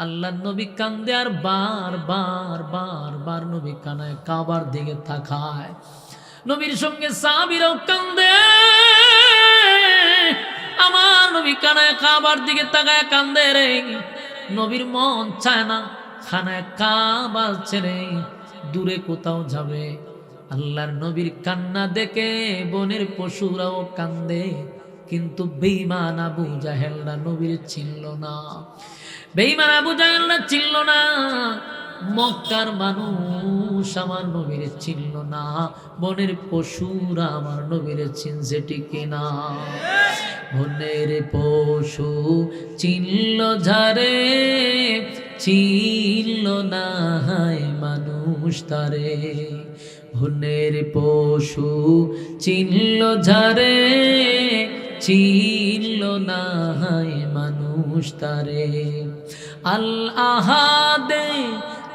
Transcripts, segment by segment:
আল্লাহর নবী কান্দে আর বার নবী কানায় কাবার দিকে তাকায়। নবীর সঙ্গে সাহাবীরাও কান্দে। আমার নবী কানায় কাবার দিকে তাকায় কান্দে রে। নবীর মন চায় না খানায় কাবা ছেড়ে দূরে কোথাও যাবে। আল্লাহর নবীর কান্না দেখে বনের পশুরাও কান্দে, কিন্তু বেঈমান আবু জাহেলরা নবীর চিনল না। বেঈমান আবু জাহেলরা চিনল না। মক্কার মানুষ আমার নবীর চিনল না, বনের পশুরা আমার নবীর চিনছে ঠিক না। বনের পশু চিনল ঝারে, চিনল না হায় মানুষ তারে। বনের পশু চিনল ঝারে, চিনল না হায় মানুষ তারে। আল আহাদে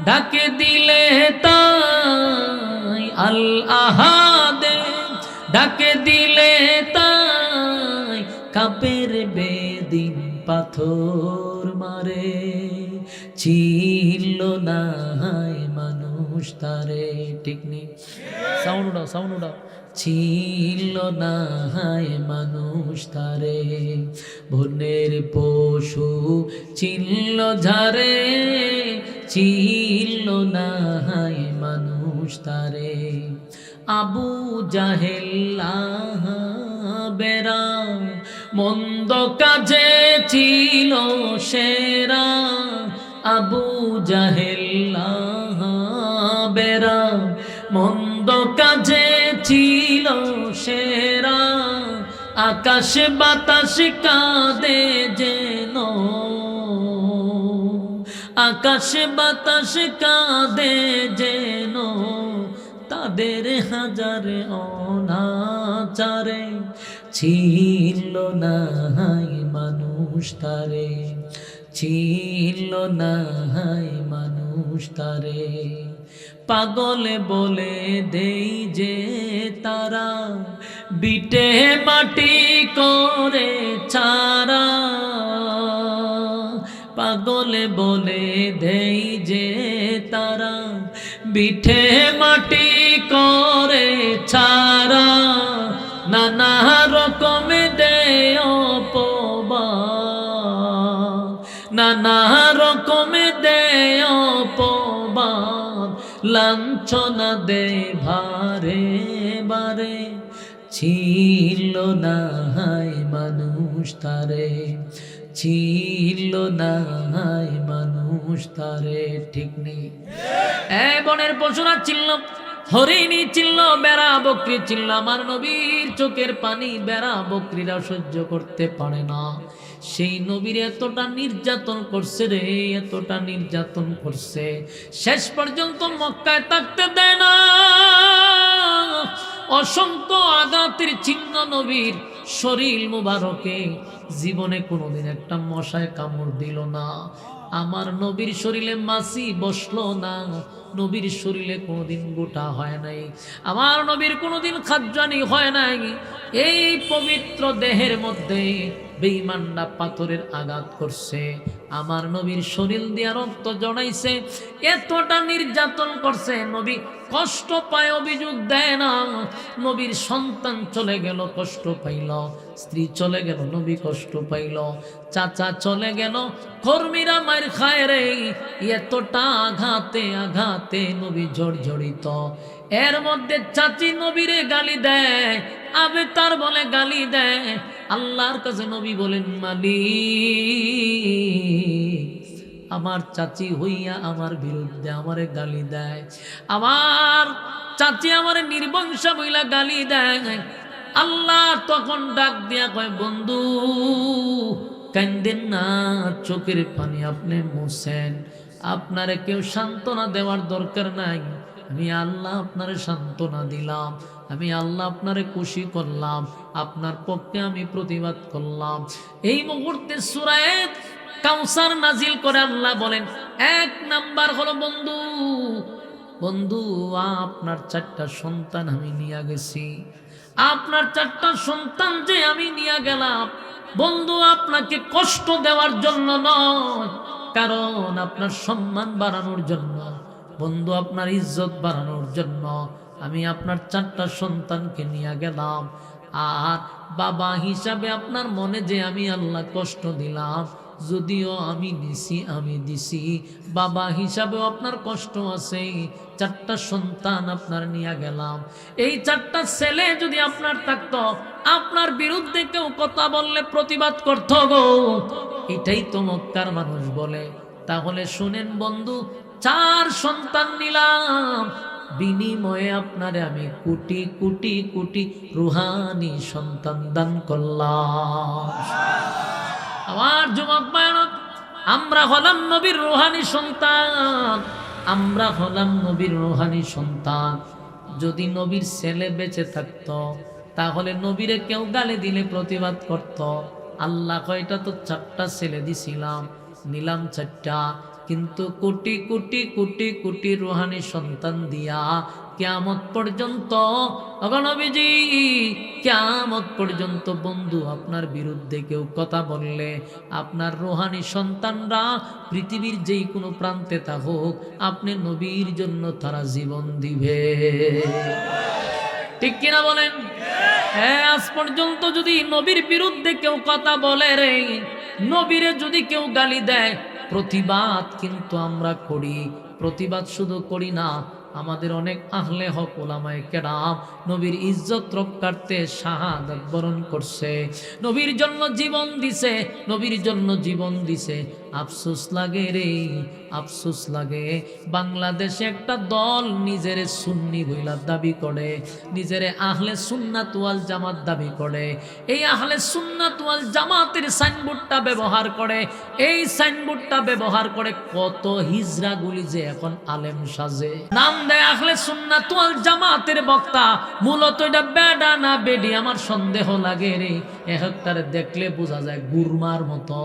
ডাকে দিলে তাই, আল আহাদে ডাকে দিলে তাই, কাপের বেদিন পাথর মারে। ছিল না হায় মানুষ তারে। ঠিক নেই? সাউন্ড উঠাও, সাউন্ড উঠাও। ছিল না হায় মানুষ তারে। বনের পশু চিনল ঝারে, চিনল না হায় মানুষ তারে। আবু জাহেল বেরা মন্দ কাজে ছিল সেরা। আবু জাহেল বেরা মন্দ কাজে ছিল সেরা। আকাশ বাতাস কাঁদে যেন, আকাশ বাতাস কাঁদে যেন, তাদের হাজারে অনাচারে। ছিল না হায় মানুষ তারে, ছিল না হায় মানুষ তারে। পাগলে বলে দেই যে তারা, বিটে মাটি করে ছাড়া। পাগলে বলে দেই যে তারা, বিঠে মাটি করে ছাড়া। নানা রকমে দেয় অপবাদ, নানা রকমে দেয় অপবাদ, লাঞ্ছনা দে ভারে বারে। ছিল না হায় মানুষ তারে, ছিল না হায় মানুষ তারে। ঠিক নেই? বনের পশুরা চিনল, হরিণী চিনল, বেড়া বকরি চিনল। আমার নবীর চোখের পানি বেড়া বকরিরা সহ্য করতে পারে না। সেই নবীর এতটা নির্যাতন করছে রে, এতটা নির্যাতন করছে, শেষ পর্যন্ত মক্কায় থাকতে দেয় না। অসংখ্য আঘাতের চিহ্ন নবীর শরীর মুবারকে। জীবনে কোনোদিন একটা মশায় কামড় দিল না। আমার নবীর শরীরে মাছি বসলো না। নবীর শরীরে কোনোদিন গোটা হয় নাই। আমার নবীর কোনোদিন খাদ্যানি হয় নাই। এই পবিত্র দেহের মধ্যে বেঈমানরা পাথরের আঘাত করছে, আমার নবীর শরীর দিয়া রক্ত জড়াইছে। এতটা নির্যাতন করছে, নবী কষ্ট পায়, অভিযোগ দেয় না। নবীর সন্তান চলে গেল, কষ্ট পাইল। স্ত্রী চলে গেল, নবী কষ্ট পাইল। চাচা চলে গেল, কর্মীরা মার খায় রে। এতটা আঘাতে আঘাতে নবী জর্জরিত। এর মধ্যে চাচি নবীরে গালি দেয়, আবে তার বলে গালি দেয়। আল্লাহর কাছে নবী বলেন, মালিক, আমার চাচি হইয়া আমার বিরুদ্ধে আমারে গালি দেয়, আমার চাচি আমারে নির্বংশা বইলা গালি দেয়। আল্লাহ তখন ডাক দিয়া কয়, বন্ধু কান্দেন না, চোখের পানি আপনি মুছেন। আপনারে কেউ সান্ত্বনা দেওয়ার দরকার নাই। আমি আল্লাহ আপনারে সান্ত্বনা দিলাম, আমি আল্লাহ আপনারে খুশি করলাম, আপনার পক্ষে আমি প্রতিবাদ করলাম। এই মুহূর্তে সূরা কাউসার নাজিল করে আল্লাহ বলেন, 1 নাম্বার হলো বন্ধু, বন্ধু আপনার 4টা সন্তান আমি নিয়ে গেছি। আপনার 4টা সন্তান যে আমি নিয়ে গেলাম, বন্ধু আপনাকে কষ্ট দেওয়ার জন্য নয়, কারণ আপনার সম্মান বাড়ানোর জন্য, বন্ধু আপনার ইজ্জত বাড়ানোর জন্য আমি আপনার 4টা সন্তানকে নিয়ে গেলাম। আর বাবা হিসাবে আপনার মনে যে আমি আল্লাহ কষ্ট দিলাম, যদিও আমি দিছি, বাবা হিসাবেও আপনার কষ্ট আছে। 4টা সন্তান আপনার নিয়ে গেলাম। এই 4টা ছেলে যদি আপনার থাকতো, আপনার বিরুদ্ধে কেউ কথা বললে প্রতিবাদ করত গো। এটাই তো মক্কার মানুষ বলে। তাহলে শুনেন বন্ধু, 4 সন্তান নিলাম, বিনিময়ে আপনারে আমি কোটি কোটি কোটি রুহানি সন্তান দান করলাম। আমার যুবক ভাইরা, আমরা হলাম নবীর রুহানি সন্তান, আমরা হলাম নবীর রুহানি সন্তান। যদি নবীর ছেলে বেঁচে থাকতো, তাহলে নবীরে কেউ গালি দিলে প্রতিবাদ করত। আল্লাহ কয়টা তো 4টা ছেলে দিছিলাম, নিলাম 4টা, কিন্তু কোটি কোটি কোটি কোটি রুহানি সন্তান দিয়া কিয়ামত পর্যন্ত, নবীজি কিয়ামত পর্যন্ত বন্ধু আপনার বিরুদ্ধে কেউ কথা বললে, আপনার রুহানি সন্তানরা পৃথিবীর যেই কোনো প্রান্তে থাকুক, আপনি নবীর জন্য তারা জীবন দিবে। ঠিক কিনা বলেন? হ্যাঁ, আজ পর্যন্ত যদি নবীর বিরুদ্ধে কেউ কথা বলে রে, নবীরে যদি কেউ গালি দেয়, প্রতিবাদ কিন্তু আমরা করি। প্রতিবাদ শুধু করি না, আমাদের অনেক আহলে হক ওলামায়ে কেরাম নবীর ইজ্জত রক্ষার্থে শাহাদাত বরণ করছে, নবীর জন্য জীবন দিছে, নবীর জন্য জীবন দিছে। আফসোস লাগে রে, আফসোস লাগে, বাংলাদেশে একটা দল নিজেরে সুন্নি বইলা দাবি করে, নিজেরে আহলে সুন্নাত ওয়াল জামাত দাবি করে। এই আহলে সুন্নাত ওয়াল জামাতের সাইনবোর্ডটা ব্যবহার করে, এই সাইনবোর্ডটা ব্যবহার করে কত হিজড়াগুলি যে এখন আলেম সাজে, নাম দেয় আহলে সুন্নাত ওয়াল জামাতের বক্তা। মূলত এটা বেডা না বেডি আমার সন্দেহ লাগে রে। একটারে দেখলে বোঝা যায় গুরমার মতো,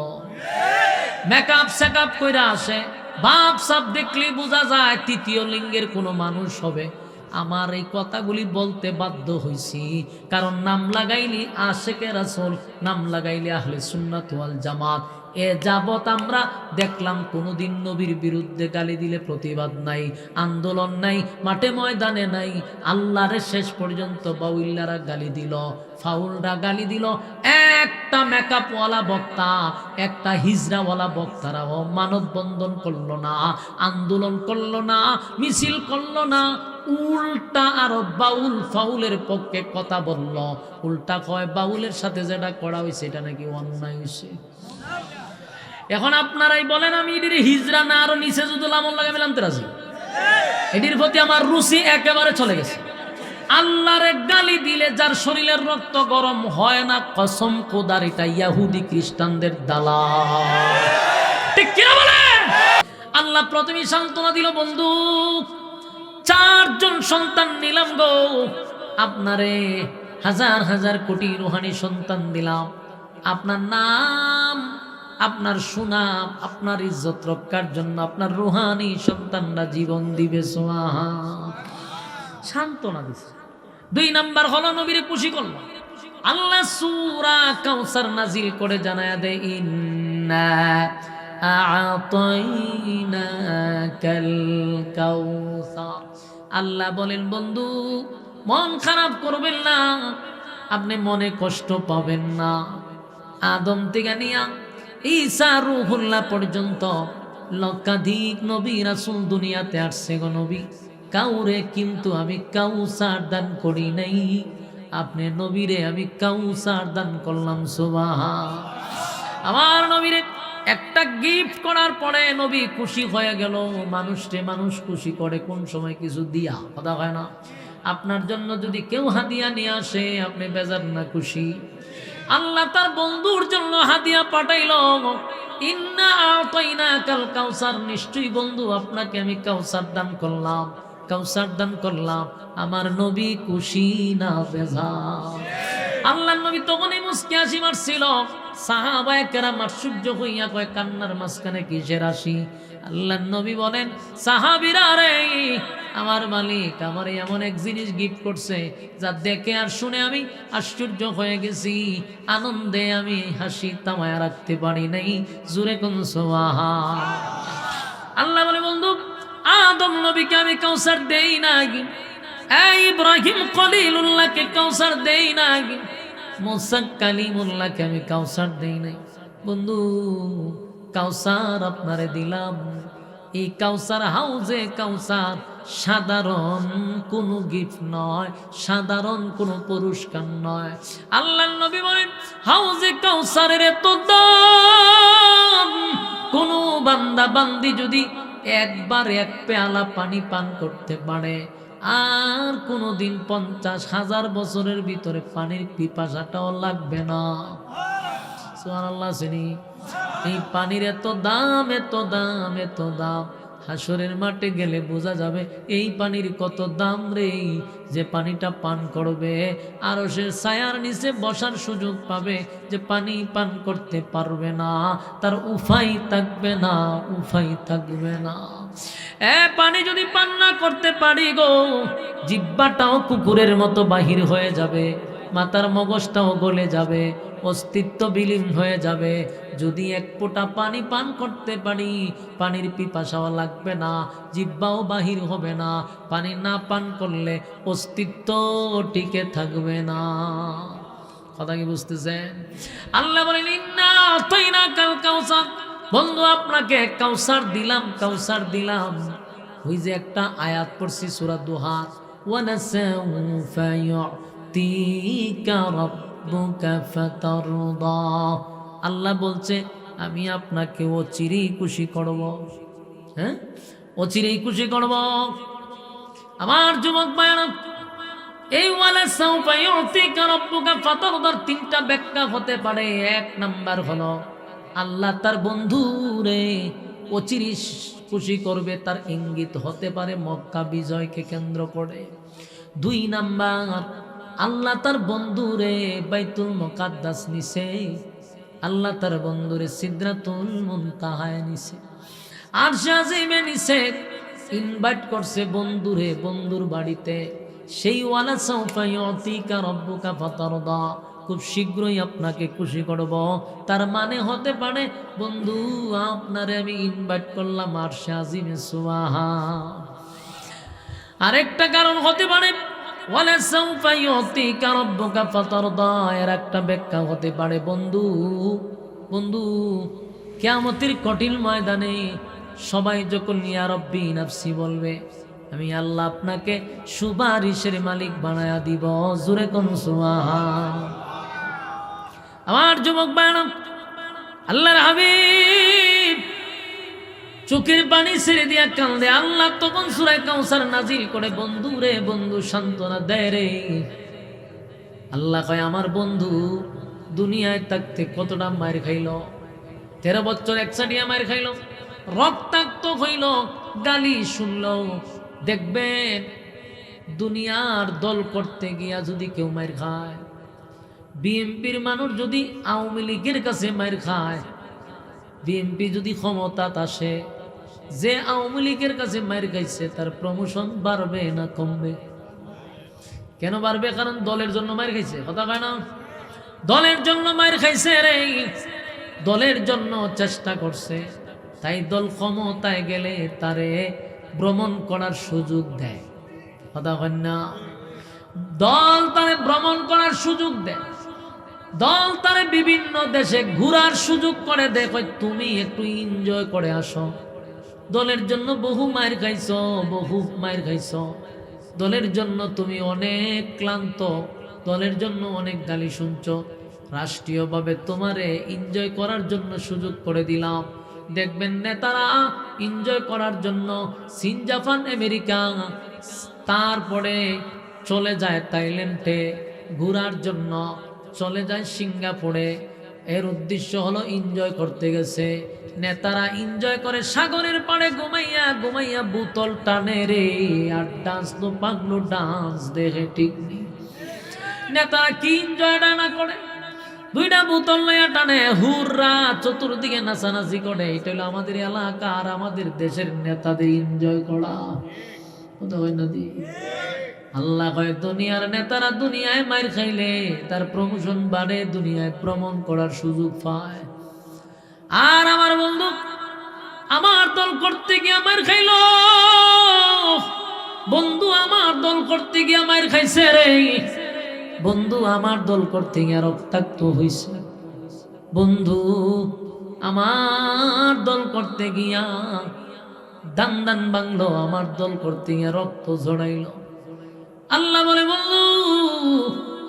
মেকআপ সেকআপ কইরা আসে, বাপ সাপ দেখলে বোঝা যায় তৃতীয় লিঙ্গের কোনো মানুষ হবে। আমার এই কথাগুলি বলতে বাধ্য হইছি, কারণ নাম লাগাইলি আশেকে রাসূল, নাম লাগাইলি আহলে সুন্নাত ওয়াল জামাত। এ যাবত আমরা দেখলাম কোনোদিন নবীর বিরুদ্ধে গালি দিলে প্রতিবাদ নাই, আন্দোলন নাই, মাঠে ময়দানে নাই। আল্লাহরে শেষ পর্যন্ত বাউল্লারা গালি দিল, ফাউলরা গালি দিল। একটা মেকআপওয়ালা বক্তা, একটা হিজড়াওয়ালা বক্তারাও মানববন্ধন করলো না, আন্দোলন করলো না, মিছিল করলো না। উল্টা আরো বাউল ফাউলের পক্ষে কথা বলল। উল্টা কয় বাউলের সাথে যেটা করা হয়েছে এটা নাকি অন্যায় হয়েছে। এখন আপনারাই বলেন, আমি এটির হিজরা না আরো নিচে যদি লামন লাগাই মিলাম রাজি? এটির প্রতি আমার রুচি একেবারে চলে গেছে। আল্লাহরে গালি দিলে যার শরীরের রক্ত গরম হয় না, কসম খোদার এটা ইহুদি খ্রিস্টানদের দালাল। ঠিক কিনা বলেন? আল্লাহ প্রথমেই সান্ত্বনা দিল, বন্ধু 4 জন সন্তান নিলাম গো, আপনারে হাজার হাজার কোটি রুহানি সন্তান দিলাম। আপনার নাম, আপনার সুনাম, আপনার ইজ্জত রক্ষার জন্য আপনার রুহানি সন্তানরা জীবন দিবে। সান্ত্বনা দিছে। 2 নাম্বার হলো নবীরে খুশি করল। আল্লাহ সূরা কাউসার নাজিল করে জানায়া দেয়, ইন্না আ'তাইনাকাল কাউসার। আল্লাহ বলেন, বন্ধু মন খারাপ করবেন না, আপনি মনে কষ্ট পাবেন না। আদম থেকে নিয়া ঈসা রূহুল্লাহ পর্যন্ত লক্ষাধিক নবী রাসূল দুনিয়াতে আসছে গো নবী, কাউরে কিন্তু আমি কাউসার দান করি নাই। আপনি নবীরে আমি কাউসার দান করলাম। সুবহান। আমার নবীরে একটা গিফট করার পরে নবী খুশি হয়ে গেল। মানুষকে মানুষ খুশি করে কোন সময় কিছু দিয়া, কথা হয় না? আপনার জন্য যদি কেউ হাদিয়া নিয়ে আসে, আপনি বেজার না খুশি? আল্লাহ তার বন্ধুর জন্য হাদিয়া পাঠাইল, ইন্না আ'তাইনাকাল কাউসার, নিশ্চয়ই বন্ধু আপনাকে আমি কাউসার দান করলাম, কাউসার দান করলাম। আমার নবী খুশি না বেজার? আল্লাহর নবী তখনই মুস্কি হাসি মারছিল। সাহাবায়ে কেরাম আশ্চর্য হইয়া কয় কান্নার মাঝখানে কিসের হাসি? আল্লাহর নবী বলেন, সাহাবীরা রে, আমার মালিক আমার এমন এক জিনিস গিফট করছে যা দেখে আর শুনে আমি আশ্চর্য হয়ে গেছি, আনন্দে আমি হাসি থামায়া রাখতে পারি নাই। জোরে কোন সুবহান। আল্লাহ বলে, বন্ধু আদম নবীকে আমি কাউসার দেই নাই, এই ইব্রাহিম খলিলুল্লাহকে কাউসার দেই নাই, মুসা কালিমুল্লাহকে আমি কাউসার দেই নাই। বন্ধু কাউসার আপনারে দিলাম। এই কাউসার হাউজে কাউসার সাধারণ কোনো গিফট নয়, সাধারণ কোনো পুরস্কার নয়। আল্লাহর নবী বলেন, হাউজে কাউসারের এত দাম, কোনো বান্দা বান্দি যদি একবার এক পেয়ালা পানি পান করতে পারে আর কোনোদিন 50,000 বছরের ভিতরে পানির পিপাসাটাও লাগবে না। সুবহানাল্লাহ। শুনি এই পানির এত দাম, এত দাম, এত দাম। হাসরের মাঠে গেলে বোঝা যাবে এই পানির কত দাম রে। যে পানিটা পান করবে আরশের ছায়ার নিচে বসার সুযোগ পাবে, যে পানি পান করতে পারবে না তার উপায় থাকবে না, উপায় থাকবে না। পানি যদি পান না করতে পারি গো, জিহ্বাটাও কুকুরের মতো বাহির হয়ে যাবে, মাথার মগজটাও গলে যাবে, অস্তিত্ব বিলীন হয়ে যাবে। যদি এক ফোঁটা পানি পান করতে পারি, পানির পিপাসাও লাগবে না, জিহ্বাও বাহির হবে না। পানি না পান করলে অস্তিত্ব টিকে থাকবে না। কথা কি বুঝতেছেন? আল্লাহ বলেন, ইন্না আতাইনাকাল কাউসার। বন্ধু আপনাকে কাউসার দিলাম, কাউসার দিলাম। ওই যে একটা আয়াত পড়ছি সূরা দুহা, ওয়ানাসাউফা ইউতিকা রাব্বুকা ফাতারদা। আল্লাহ বলছে আমি আপনাকে অচিরেই খুশি করব। হ্যাঁ, অচিরেই খুশি করব। আমার যুবক ভাইরা, এই ওয়ানাসাউফা ইউতিকা রাব্বুকা ফাতারদার তিনটা ব্যাখ্যা হতে পারে। এক নাম্বার হলো আল্লাহ তার বন্ধুরে অচিরেই খুশি করবে, তার ইঙ্গিত হতে পারে মক্কা বিজয়কে কেন্দ্র করে। দুই নাম্বার, আল্লাহ তার বন্ধুরে বাইতুল মুকাদ্দাস নিছে, আল্লাহ তার বন্ধুরে সিদরাতুল মুনতাহায় নিছে, আরশে আজিমে নিছে, ইনভাইট করছে বন্ধুরে বন্ধুর বাড়িতে। সেই ওয়ালা সাউফা ইউতিকা রাব্বুকা ফাতারদা, খুব শীঘ্রই আপনাকে খুশি করব। তার মানে হতে পারে বন্ধু আপনারে আমি ইনভাইট করলাম আরশে আজিমে। সুবহান। আরেকটা কারণ হতে পারে ওয়ালা সাউফা ইউতিকা রাব্বুকা ফাতারদা, এর একটা ব্যাখ্যা হতে পারে বন্ধু, বন্ধু কিয়ামতের কঠিন ময়দানে সবাই যখন ইয়া রব্বি নাফসি বলবে, আমি আল্লাহ আপনাকে সুপারিশের মালিক বানায়া দিব। জোরে কোন সুবহান। আমার যুবক ভাইরা, আল্লাহর হাবিব চোখের পানি ছেড়ে দিয়া কান্দে। আল্লাহ তখন সূরা কাউসার নাজিল করে, বন্ধু রে, বন্ধু সান্ত্বনা দেয় রে। আল্লাহ কয় আমার বন্ধু দুনিয়ায় থাকতে কতটা মায়ের খাইল, 13 বছর একসাটিয়া মায়ের খাইল, রক্তাক্ত হইল, গালি শুনল। দেখবেন দুনিয়ার দল করতে গিয়া যদি কেউ মায়ের খায়, বিএনপির মানুষ যদি আওয়ামী লীগের কাছে মায়ের খায়, বিএনপি যদি ক্ষমতাত আসে, যে আওয়ামী লীগের কাছে মায়ের খাইছে তার প্রমোশন বাড়বে না কমবে? কেন বাড়বে? কারণ দলের জন্য মায়ের খাইছে। কথা কয় না? দলের জন্য মায়ের খাইছে রে, দলের জন্য চেষ্টা করছে, তাই দল ক্ষমতায় গেলে তারে ভ্রমণ করার সুযোগ দেয়। কথা কয় না? দল তারে ভ্রমণ করার সুযোগ দেয়, দল তারে বিভিন্ন দেশে ঘোরার সুযোগ করে দেয়, তুমি একটু এনজয় করে আসো। দলের জন্য বহু মায়ের খাইছো, বহু মায়ের খাইছো, দলের জন্য তুমি অনেক ক্লান্ত, দলের জন্য অনেক গালি শুনছো। রাষ্ট্রীয়ভাবে তোমারে এনজয় করার জন্য সুযোগ করে দিলাম। দেখবেন নেতারা এনজয় করার জন্য চীন, জাপান, আমেরিকা, তারপরে চলে যায় থাইল্যান্ডে ঘোরার জন্য, চলে যায় সিঙ্গাপুরে। এর উদ্দেশ্য হলো এনজয় করতে গেছে। নেতারা এনজয় করে সাগরের পাড়ে ঘুমাইয়া ঘুমাইয়া বোতল টানে রে, আর ডান্স তো পাগলো ডান্স দেখে ঠিক নেই। নেতারা কি এনজয়টা না করে? দুইটা বোতল লইয়া টানে, হুররা চতুর্দিকে নাচানাচি করে। এটা হলো আমাদের এলাকা আর আমাদের দেশের নেতাদের এনজয় করা। কথা হয় না দি? আল্লাহ কয় দুনিয়ার নেতারা দুনিয়ায় মার খাইলে তার প্রমোশন বাড়ে, দুনিয়ায় ভ্রমণ করার সুযোগ পায়। আর আমার বন্ধু আমার দল করতে গিয়ে মার খাইল, বন্ধু আমার দল করতে গিয়ে মার খাইছে রে, বন্ধু আমার দল করতে গিয়ে রক্তাক্ত হইছে, বন্ধু আমার দল করতে গিয়া দান দান বাংলো, আমার দল করতে গিয়া রক্ত ঝরাইল। আল্লাহ বলে বন্ধু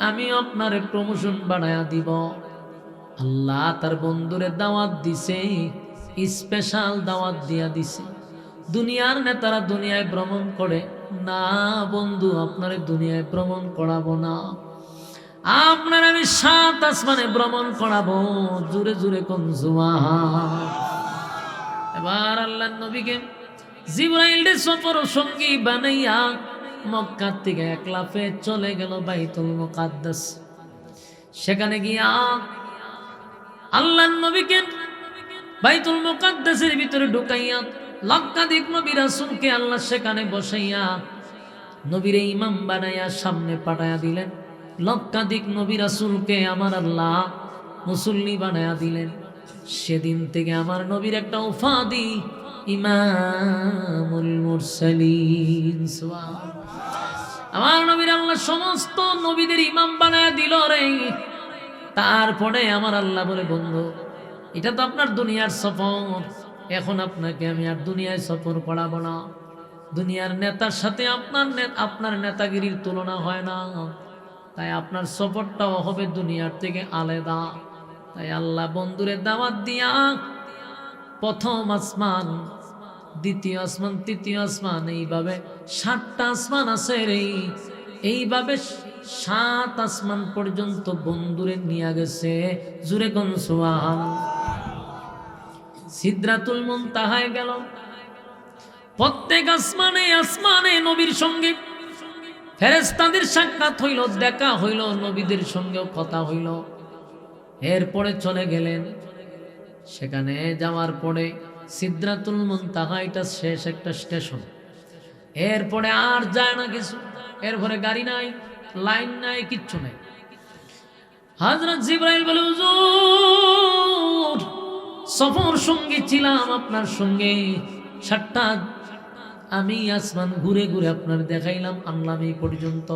আমি আপনার প্রমোশন বাড়ায়া দিব। আল্লাহ তার বন্ধুরে দাওয়াত দিছে, স্পেশাল দাওয়াত দিয়া দিছে। দুনিয়ার নেতারা দুনিয়ায় ভ্রমণ করে না, বন্ধু আপনারে দুনিয়ায় ভ্রমণ করাবো না, আপনার আমি 7 আসমানে ভ্রমণ করাবো। জুড়ে জুড়ে কোন সুবহান। এবার আল্লাহর নবীকে জিবরাইল সফর সঙ্গী বানাইয়া মক্কা থেকে এক লাফে চলে গেল বাইতুল মুকাদ্দাস। সেখানে গিয়া আল্লাহর নবীকে বাইতুল মুকাদ্দাসের ভিতরে ঢুকাইয়া লক্ষাধিক নবী রাসূলকে আল্লাহ সেখানে বসাইয়া নবীরে ইমাম বানাইয়া সামনে পাঠাইয়া দিলেন। লক্ষাধিক নবী রাসূলকে আমার আল্লাহ মুসল্লি বানাইয়া দিলেন। সেদিন থেকে আমার নবীর একটা উপাধি ইমামুল মুরসালিন। আমার নবীর আল্লাহ সমস্ত নবীদের ইমাম বানাইয়া দিল রে। তারপরে আমার আল্লাহ বলে বন্ধু এটা তো আপনার দুনিয়ার সফর, এখন আপনাকে আমি আর দুনিয়ায় সফর করাবো না। দুনিয়ার নেতার সাথে আপনার নেতাগিরির তুলনা হয় না, তাই আপনার সফরটাও হবে দুনিয়ার থেকে আলাদা। তাই আল্লাহ বন্ধুরে দাওয়াত দিয়া প্রথম আসমান, দ্বিতীয় আসমান, তৃতীয় আসমান, এইভাবে 7টা আসমান আছে রে। এইভাবে 7 আসমান পর্যন্ত বন্ধুরে নিয়ে গেছে। জুরে কোন সুবহান। সিদরাতুল মুনতাহায় গেল। প্রত্যেক আসমানে আসমানে নবীর সঙ্গে ফেরেশতাদের সাক্ষাৎ হইল, দেখা হইল, নবীদের সঙ্গেও কথা হইল। এরপরে চলে গেলেন। সেখানে যাওয়ার পরে সিদরাতুল মুনতাহা এটা শেষ একটা স্টেশন। এরপরে আর যায় না কিছু। এরপরে গাড়ি নাই, লাইন নাই, কিচ্ছু নাই। হযরত জিবরাইল বলে হুজুর সফর সঙ্গী ছিলাম আপনার সঙ্গে, 7টা আমি আসমান ঘুরে ঘুরে আপনার দেখাইলাম, আনলাম এই পর্যন্ত।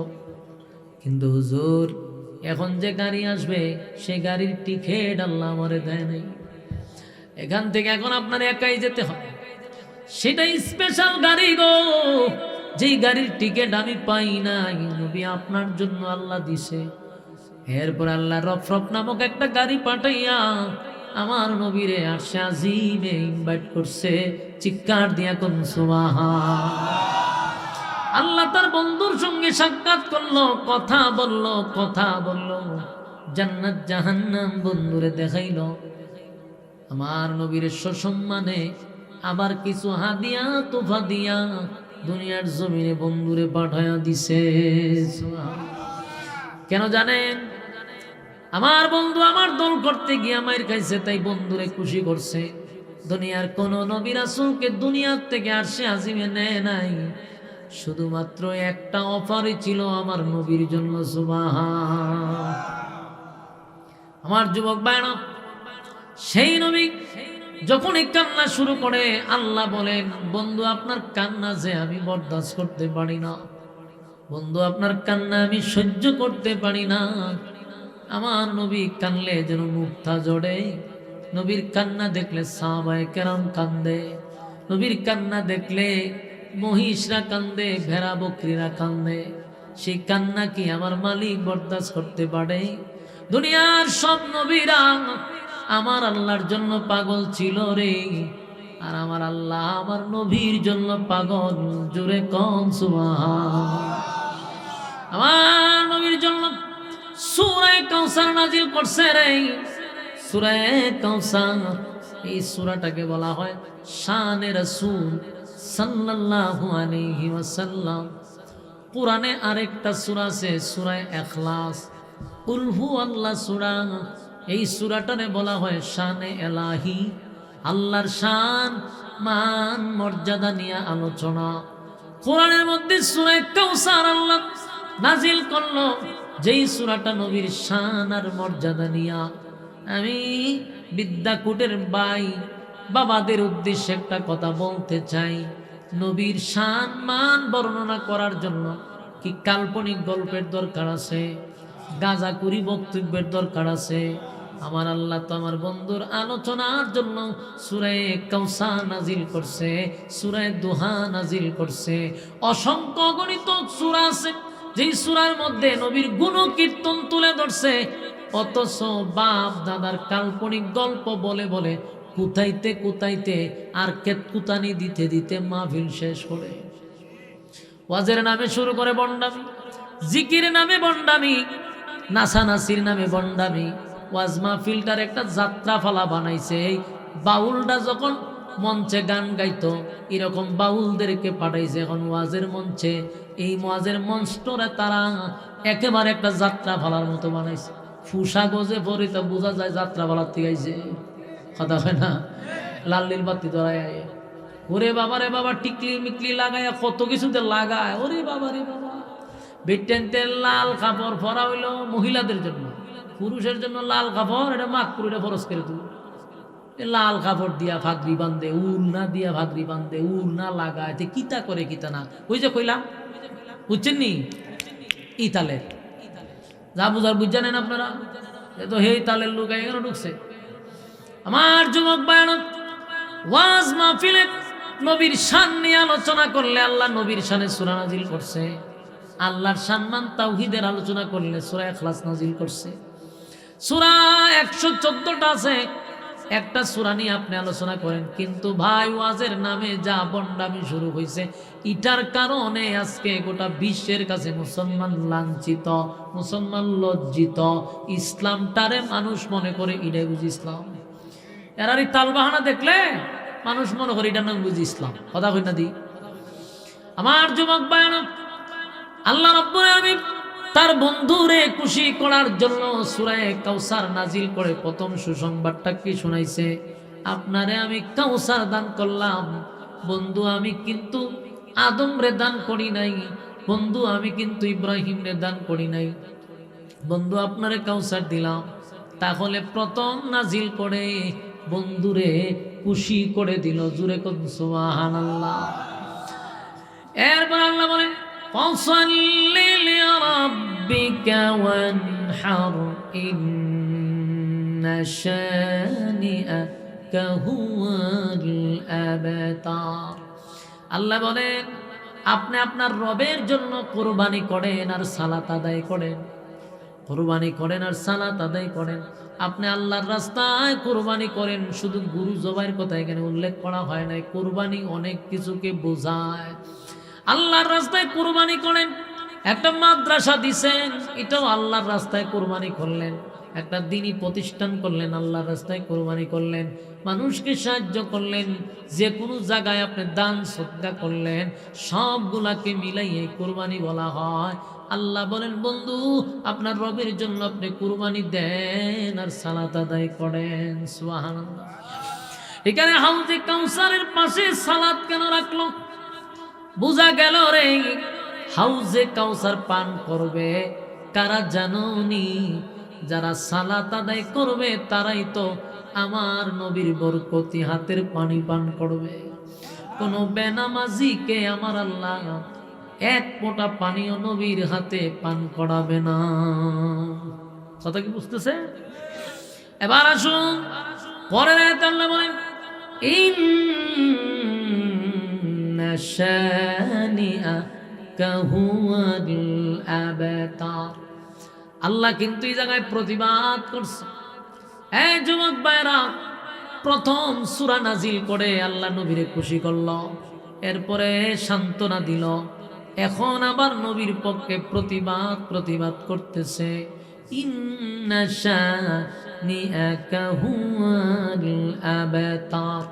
কিন্তু হুজুর এখন যে গাড়ি আসবে সেই গাড়ির টিকিট আল্লাহ আমারে দেয় নাই। এখান থেকে এখন আপনার একাই যেতে হবে। সেটাই স্পেশাল গাড়ি গো, যেই গাড়ির টিকিট আমি পাই নাই, নবী আপনার জন্য আল্লাহ দিছে। এরপর আল্লাহ রফরফ নামক একটা গাড়ি পাঠাইয়া আমার নবীরে আরশে আজিমে ইনভাইট করছে। চিৎকার দিয়া কোন সুবহান। আল্লাহ তার বন্ধুর সঙ্গে সাক্ষাৎ করলো, কথা বললো, জান্নাত জাহান্নাম বন্ধুরে দেখাইল। আমার নবীর সসম্মানে আবার কিছু হাদিয়া তোফা দিয়া দুনিয়ার জমিনে বন্ধুরে পাঠায়া দিছে। কেন জানেন? আমার বন্ধু আমার দল করতে গিয়ে মাইর খাইছে, তাই বন্ধুরে খুশি করছে। দুনিয়ার কোন নবী রাসূলকে দুনিয়ার থেকে আরশে আজিমে নেয় নাই, শুধুমাত্র একটা অফারই ছিল আমার নবীর জন্য। সুবহান। আমার যুবক ভাইরা, সেই নবী যখন এই কান্না শুরু করে, আল্লাহ বলেন বন্ধু আপনার কান্না যে আমি বরদাস্ত করতে পারি না, বন্ধু আপনার কান্না আমি সহ্য করতে পারি না। আমার নবী কানলে যেন মুক্তা জড়ে। নবীর কান্না দেখলে সাহাবায়ে কেরাম কান্দে, নবীর কান্না দেখলে মহিষরা কান্দে, ভেড়া বকরিরা কান্দে। সেই কান্না কি আমার মালিক বরদাস্ত করতে পারে? দুনিয়ার সব নবীরা আমার আল্লাহর জন্য পাগল ছিল রে, আর আমার আল্লাহ আমার নবীর জন্য পাগল। জোরে কোন সুবহান। আমার নবীর জন্য সূরা কাউসার নাজিল করছে রে। সূরা কাউসার, এই সূরাটাকে বলা হয় শানে রাসূল সাল্লাল্লাহু আলাইহি ওয়াসাল্লাম। কোরআনে আরেকটা সূরা আছে সূরা ইখলাস, কুল হু আল্লাহ সূরা, এই সূরাটারে বলা হয় শানে এলাহি, আল্লাহর শান মান মর্যাদা নিয়ে আলোচনা। কোরআনের মধ্যে সূরা কাউসার আল্লাহ নাজিল করলো, যেই সূরাটা নবীর শান আর মর্যাদা নিয়া। আমি বিদ্যাকুটের ভাই বাবাদের উদ্দেশ্যে একটা কথা বলতে চাই। নবীর শান মান বর্ণনা করার জন্য কি কাল্পনিক গল্পের দরকার আছে? গাঁজাকুরি বক্তব্যের দরকার আছে? আমার আল্লাহ তো আমার বন্ধুর আলোচনার জন্য সূরা কাউসার নাজিল করছে, সূরা দুহা নাজিল করছে। অসংখ্য অগণিত সূরা আছে যেই সূরার মধ্যে নবীর গুণকীর্তন তুলে ধরছে, অথচ বাপ দাদার কাল্পনিক গল্প বলে বলে কুতাইতে কুতাইতে আর কেতকুতানি দিতে দিতে মাহফিল শেষ করে। ওয়াজের নামে শুরু করে বন্ডামি, জিকিরের নামে বন্ডামি, নাসানাসির নামে বন্ডামি। ওয়াজ মাহফিলটার একটা যাত্রা ফালা বানাইছে। এই বাউলটা যখন মঞ্চে গান গাইতো, এরকম বাউলদেরকে পাঠাইছে এখন ওয়াজের মঞ্চে। এই ওয়াজের মঞ্চটা তারা একেবারে একটা যাত্রা ফালার মতো বানাইছে। ফুসা গজে পরে তো বোঝা যায় যাত্রা ফালার থেকে আইছে, কথা হয় না? লাল নীল বাতি ধরায় আয়, ওরে বাবা রে বাবা, টিকলি মিকলি লাগায় কত কিছুতে লাগায়। ওরে বাবা রে বাবা, বেটেনতে লাল কাপড় পরা হইলো মহিলাদের জন্য, পুরুষের জন্য লাল কাপড়, এটা মাকপুরিটা ফরজ করে তুই। লাল কাপড় দিয়া ফাগরি বান্ধে, উল না দিয়া ফাগরি বান্ধে, উল না লাগায়, কিতা করে কিতা না। ওই যে কইলাম, বুঝছেন নি? ই তালের যা বুঝার বুঝ জানেন আপনারা, এ তো হেই তালের লোক এখানে ঢুকছে। আমার যুবক বায়ানত, ওয়াজ মাহফিলে নবীর শান নিয়ে আলোচনা করলে আল্লাহ নবীর শানে সূরা নাজিল করছে। আল্লাহর সম্মান তাওহীদের আলোচনা করলে সূরা ইখলাস নাজিল করছে। সূরা 114টা আছে, একটা সূরা নিয়ে আপনি আলোচনা করেন। কিন্তু ভাই, ওয়াজের নামে যা বন্ডামি শুরু হয়েছে, এটার কারণে আজকে গোটা বিশ্বের কাছে মুসলমান লাঞ্ছিত, মুসলমান লজ্জিত। ইসলামটারে মানুষ মনে করে এটাই বুঝি ইসলাম। এরারই তালবাহানা দেখলে মানুষ মনে করে এটার নাম বুঝি ইসলাম, কথা কই না দি? আমার যুবক বায়ান, আল্লাহ রাব্বুল আলামিন তার বন্ধুরে খুশি করার জন্য সূরা কাউসার নাজিল করে প্রথম সুসংবাদটা কি শোনাইছে? আপনারে আমি কাউসার দান করলাম বন্ধু, আমি কিন্তু আদম রে দান করি নাই বন্ধু, আমি কিন্তু ইব্রাহিম রে দান করি নাই বন্ধু, আপনারে কাউসার দিলাম। তাহলে প্রথম নাজিল করে বন্ধুরে খুশি করে দিল। জুরে কোন সুবহানাল্লাহ। এরপর আল্লাহ বলেন, ফাসাল্লি লিরাব্বিকা ওয়ানহার ইন্না শানিআকা হুয়াল আবতার। আল্লাহ বলেন, আপনি আপনার রবের জন্য কুরবানি করেন আর সালাত আদায় করেন, কুরবানি করেন আর সালাত আদায় করেন। আপনি আল্লাহর রাস্তায় কুরবানি করেন। শুধু গরু জবাইয়ের কথা এখানে উল্লেখ করা হয় নাই, কুরবানি অনেক কিছুকে বোঝায়। আল্লাহর রাস্তায় কুরবানি করেন। একটা মাদ্রাসা দিছেন, এটাও আল্লাহর রাস্তায় কুরবানি করলেন। একটা দ্বীনি প্রতিষ্ঠান করলেন, আল্লাহর রাস্তায় কুরবানি করলেন। মানুষকে সাহায্য করলেন, যে কোনো জায়গায় আপনি দান সদকা করলেন, সবগুলাকে মিলাইয়ে কুরবানি বলা হয়। আল্লাহ বলেন, বন্ধু আপনার রবের জন্য আপনি কুরবানি দেন আর সালাত আদায় করেন। সুবহানাল্লাহ। এখানে হাউজে কাউসারের পাশে সালাত কেন রাখলো? বুঝা গেল রে, হাউজে কাউসার পান করবে কারা জানোনি? যারা সালাত আদায় করবে তারাই তো আমার নবীর বরকতি হাতের পানি পান করবে। কোন বেনামাজিকে আমার আল্লাহ এক ফোঁটা পানিও নবীর হাতে পান করাবে না। কথা কি বুঝতেছে? এবার আসুন পরের আয়াতে আল্লাহ বলেন, ইন্না শানিআকা হুয়াল আবতার। আল্লাহ কিন্তু এই জায়গায় প্রতিবাদ করছে। এই যুবক ভাইরা, প্রথম সূরা নাজিল করে আল্লাহ নবীরে খুশি করল, এরপরে সান্ত্বনা দিল। এখন আবার নবীর পক্ষে প্রতিবাদ করতেছে। ইন্না শানিআকা হুয়াল আবতার।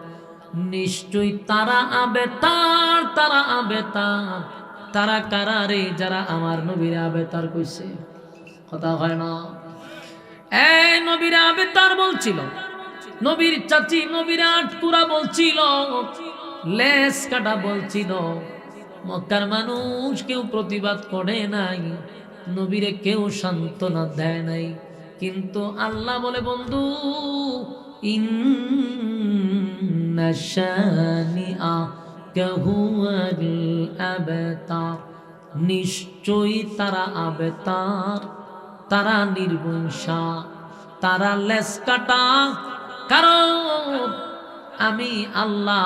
নিশ্চয়ই তারা আবেতার, তারা আবেতার। তারা কারা রে? যারা আমার নবীর আবেতার কইছে। কথা হয় না? এই নবীর আবেতার বলছিল, নবীর চাচি নবীর আটকুরা বলছিল, লেস কাটা বলছিল। মক্কার মানুষ কেউ প্রতিবাদ করে নাই, নবীরে কেউ সান্ত্বনা দেয় নাই। কিন্তু আল্লাহ বলে, বন্ধু ইন্না শানিআকা হুয়াল আবতার, নিশ্চয়ই তারা আবেতার, তারা নির্বংশা, তারা লেস কাটা। কারণ আমি আল্লাহ,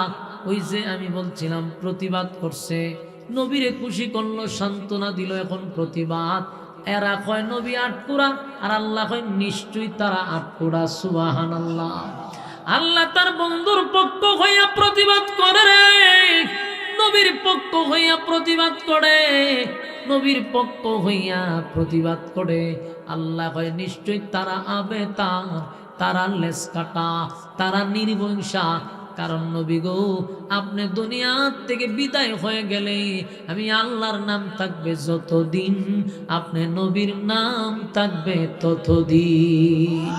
ওই যে আমি বলছিলাম প্রতিবাদ করছে, নবীরে খুশি করলো, সান্ত্বনা দিল, এখন প্রতিবাদ। এরা কয় নবী আটকুরা, আর আল্লাহ কয় নিশ্চয়ই তারা আটকুরা। সুবহানাল্লাহ। আল্লাহ তার বন্ধুর পক্ষ হইয়া প্রতিবাদ করে রে, নবীর পক্ষ হইয়া প্রতিবাদ করে, নবীর পক্ষ হইয়া প্রতিবাদ করে। আল্লাহ কয় নিশ্চয়ই তারা আবেতার, তারা লেস কাটা, তারা নির্বংশা। কারণ নবী গো, আপনি দুনিয়া থেকে বিদায় হয়ে গেলে আমি আল্লাহর নাম থাকবে যতদিন, আপনি নবীর নাম থাকবে ততদিন।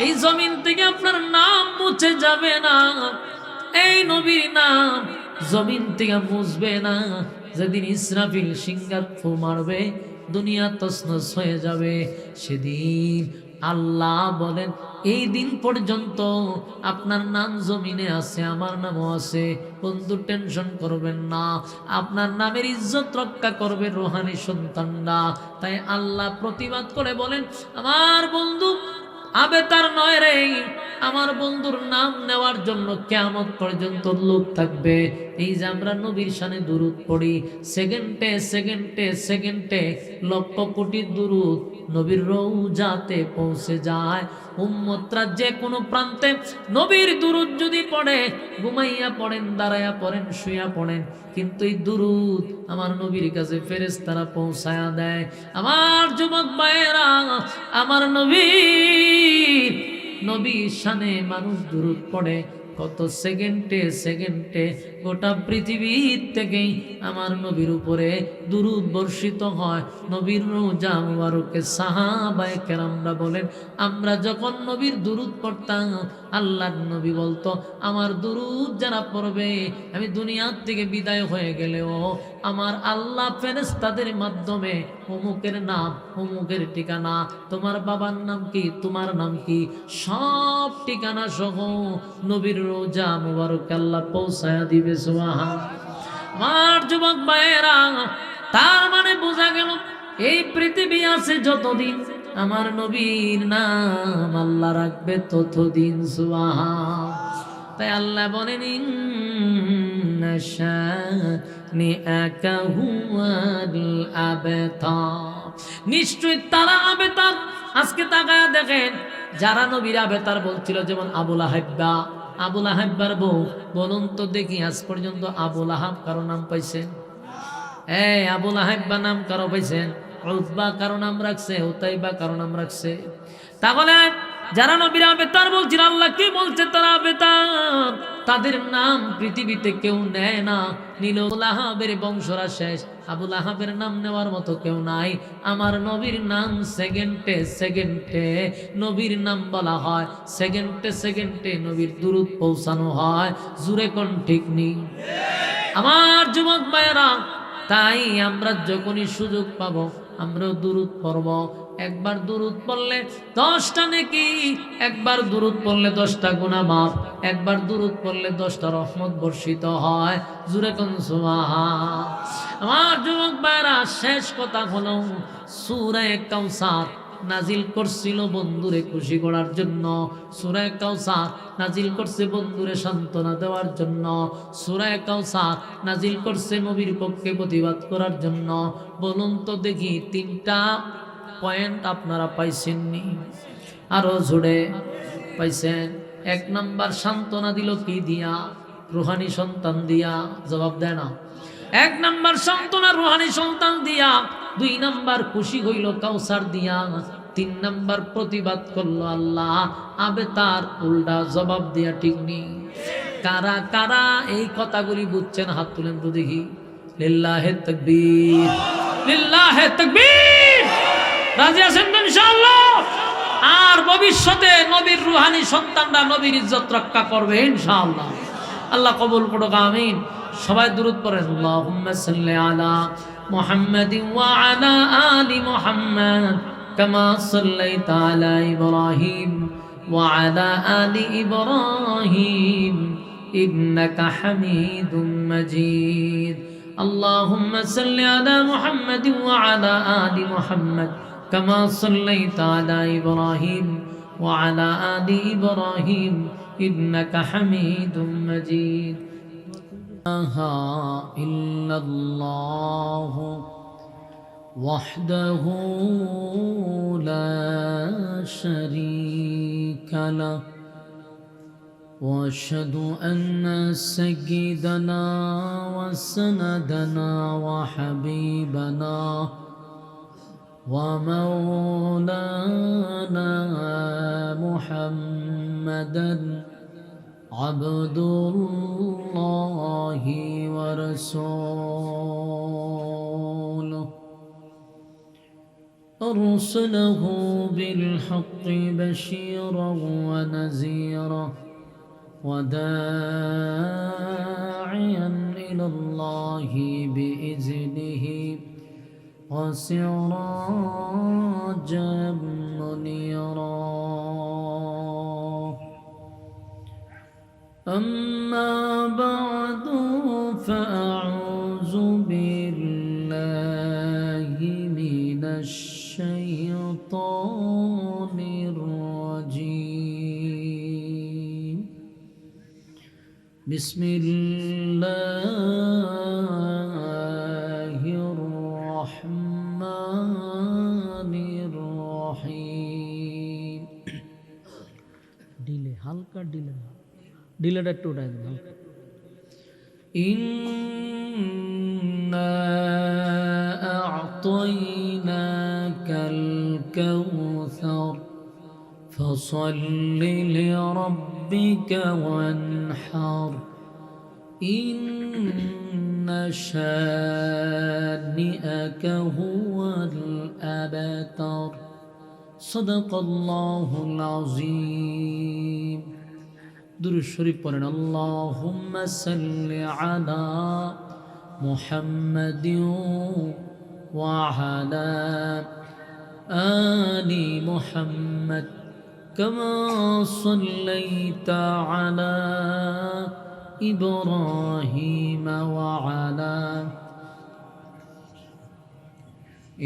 এই জমিন থেকে আপনার নাম মুছে যাবে না, এই নবীর নাম জমিন থেকে মুছবে না। যেদিন ইসরাফিল সিংহাত ফু মারবে, দুনিয়া তছনছ হয়ে যাবে, সেদিন আল্লাহ বলেন এই দিন পর্যন্ত আপনার নাম জমিনে আছে, আমার নামও আছে। বন্ধু টেনশন করবেন না, আপনার নামের ইজ্জত রক্ষা করবে রোহানি সন্তানরা। তাই আল্লাহ প্রতিবাদ করে বলেন, আমার বন্ধু আবেতার নয় রে, আমার বন্ধুর নাম নেওয়ার জন্য কিয়ামত পর্যন্ত লোক থাকবে। এই যে আমরা নবীর শানে দুরূদ পড়ি, সেকেন্ডে সেকেন্ডে সেকেন্ডে লক্ষ কোটি দুরূদ নবীর রওজাতে পৌঁছে যায়। উম্মতরা যে কোনো প্রান্তে নবীর দুরূদ যদি পড়ে, ঘুমাইয়া পড়েন, দাঁড়াইয়া পড়েন, শুইয়া পড়েন, কিন্তু এই দুরূদ আমার নবীর কাছে ফেরেশতারা পৌঁছায়া দেয়। আমার যুবক ভাইয়েরা, আমার নবীর শানে মানুষ দুরূদ পড়ে, কত সেকেন্ডে সেকেন্ডে গোটা পৃথিবীর থেকেই আমার নবীর উপরে দুরূদ বর্ষিত হয়। নবীর রওজা মুবারকে সাহাবায়ে কেরামরা বলেন, আমরা যখন নবীর দুরূদ পড়তাম, আল্লাহর নবী বলতো, আমার দুরূদ যারা পড়বে, আমি দুনিয়ার থেকে বিদায় হয়ে গেলেও আমার আল্লাহ ফেরেশতাদের মাধ্যমে অমুকের নাম, অমুকের ঠিকানা, তোমার বাবার নাম কি, তোমার নাম কি, সব ঠিকানা সহ নবীর রওজা মুবারক আল্লাহ পৌঁছায়া দিবে। সুবহান। আমার যুবক ভাইয়েরা, তার মানে বোঝা গেল এই পৃথিবী আছে যতদিন আমার নবীর নাম আল্লাহ রাখবে ততদিন। সুবহান। তাই আল্লাহ বলেন, ইন্না শানিআকা হুয়াল আবতার, নিশ্চয়ই তারা আবেতার। আজকে তাকায়া দেখেন, যারা নবীর আবেতার বলছিল, যেমন আবুল আহাব্বা, আবুল আহাব্বার বউ, বলুন তো দেখি আজ পর্যন্ত আবুল আহাব কারো নাম পাইছেন? এই আবুল আহাব্বা নাম কারো পাইছেন? উতবা কারো নাম রাখছে? উতাইবা কারো নাম রাখছে? তাহলে যারা নবীর আবেতার বলছিল, আল্লাহ কি বলছে? তারা আবেতার, তাদের নাম পৃথিবীতে কেউ নেয় না। নীল আবুল আহাবের বংশরা শেষ, আবুল আহাবের নাম নেওয়ার মতো কেউ নাই। আমার নবীর নাম সেকেন্ডে সেকেন্ডে নবীর নাম বলা হয়, সেকেন্ডে সেকেন্ডে নবীর দুরূদ পৌঁছানো হয়। জুরে কোন ঠিক নেই আমার যুবক ভাইয়েরা। তাই আমরা যখনই সুযোগ পাবো আমরাও দুরূদ পড়ব। একবার দুরূদ পড়লে 10টা নেকি, একবার দুরূদ পড়লে 10টা গুনাহ মাফ, একবার দুরূদ পড়লে 10টা রহমত বর্ষিত হয়। জুরে কোন সুবহান। আমার যুবক ভাইরা, শেষ কথা হলো, সূরা কাউসার নাজিল করছিল বন্ধুরে খুশি করার জন্য। সূরা কাউসার নাজিল করছে বন্ধুরে সান্ত্বনা দেওয়ার জন্য। সূরা কাউসার নাজিল করছে নবীর পক্ষে প্রতিবাদ করার জন্য। বলুন তো দেখি, 3টা পয়েন্ট আপনারা পাইছেননি? আরো জোরে পাইছেন? 1 নাম্বার সান্ত্বনা দিল কি দিয়া? রুহানি সন্তান দিয়া। জবাব দেয় না। 1 নাম্বার সান্ত্বনা রুহানি সন্তান দিয়া, 2 নাম্বার খুশি হইল কাউসার দিয়া, 3 নাম্বার প্রতিবাদ করলো আল্লাহ আবেতার উল্টা জবাব দিয়া। ঠিক নেই? কারা কারা এই কথাগুলি বুঝছেন? হাত তুলেন তো দেখি। লিল্লাহে তাকবীর, লিল্লাহে তাকবীর। রাজি আছেন তো ইনশাআল্লাহ? আর ভবিষ্যতে নবীর রুহানি সন্তানরা নবীর ইজ্জত রক্ষা করবে ইনশাআল্লাহ। আল্লাহ কবুল করুক, আমিন। সবাই দুরূদ পড়েন, আল্লাহুম্মা সাল্লি আলা মুহাম্মাদিন ওয়া আলা আলি মুহাম্মাদ কামা সাল্লাইতা আলা ইব্রাহিম ওয়া আলা আলি ইব্রাহিম ইন্নাকা হামিদুম মাজিদ। আল্লাহুম্মা সাল্লি আলা মুহাম্মাদিন ওয়া আলা আলি মুহাম্মাদ কামা সাল্লাইতা আলা ইব্রাহিম ওয়া আলা আলি ইব্রাহিম ইন্নাকা হামিদুম মাজিদ। লা ইলাহা ইল্লাল্লাহ ওয়াহদাহু লা শারীকা লাহ واشهد ان سيدنا وسندنا وحبيبنا ومولانا محمدا عبد الله ورسوله أرسله بالحق بشيرا ونذيرا وداعيا إلى الله بإذنه وسراجا منيرا. أما بعد فأعوذ بالله من الشيطان الرجيم. بسم الله الرحمن الرحيم. ডিলে হালকা ডিলেটা একটু উঠাই দিন। ইন্না আ'তাইনাকাল কাউসার ফাসাল্লি লিরাব্বিকা ওয়ানহার ইন্না শানিআকা হুয়াল আবতার। সাদাকাল্লাহুল আযীম। দুরূদ শরীফ পড়েন, আল্লাহুম্মা সাল্লি আলা মুহাম্মাদিন ওয়া আলা আলি মুহাম্মাদ কামা সাল্লাইতা আলা ইব্রাহিম ওয়া আলা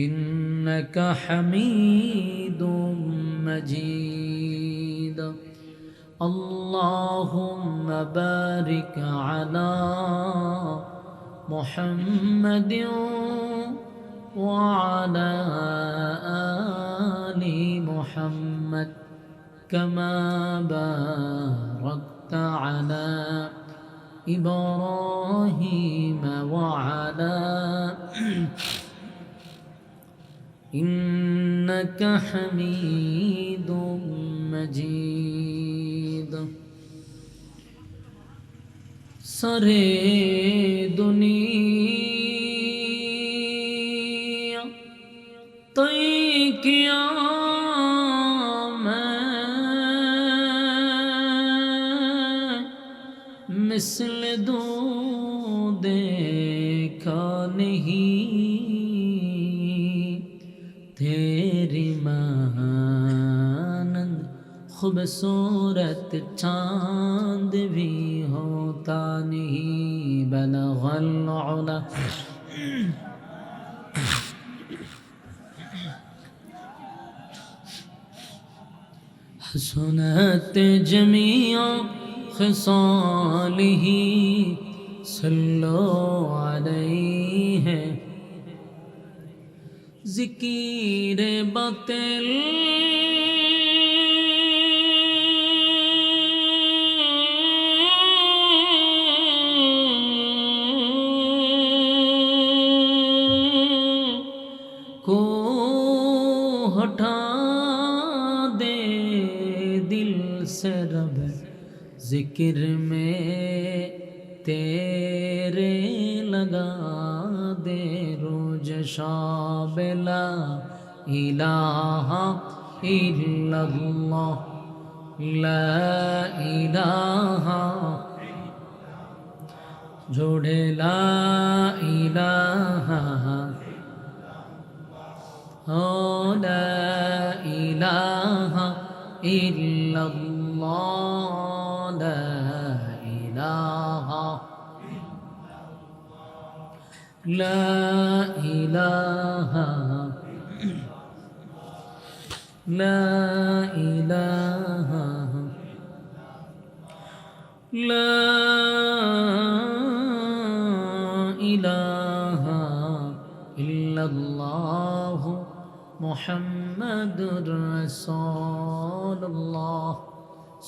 ইন্নাকা হামিদুম মাজিদ। اللهم بارك على محمد وعلى آل محمد كما باركت على إبراهيم وعلى إنك حميد مجيد. سارے دنیا طے کیا میں مثل دو دیکھا نہیں تیری مانند خوبصورت چاند بھی ہوتا نہیں. بلغ العلا حسنت جميع خصاله صلوا علیہ. ذکر باطل کو ہٹا دے دل سے رب، ذکر میں تیرے لگا دے روز شب لا الہ ইল্লাল্লাহ লা ইলাহা জোড়ে লা ইলাহা লা ইলাহা ইল্লাল্লাহ লা ইলাহা লা ইলাহা লা ইলাহা লা ইলাহা ইল্লাল্লাহ মুহাম্মাদুর রাসূলুল্লাহ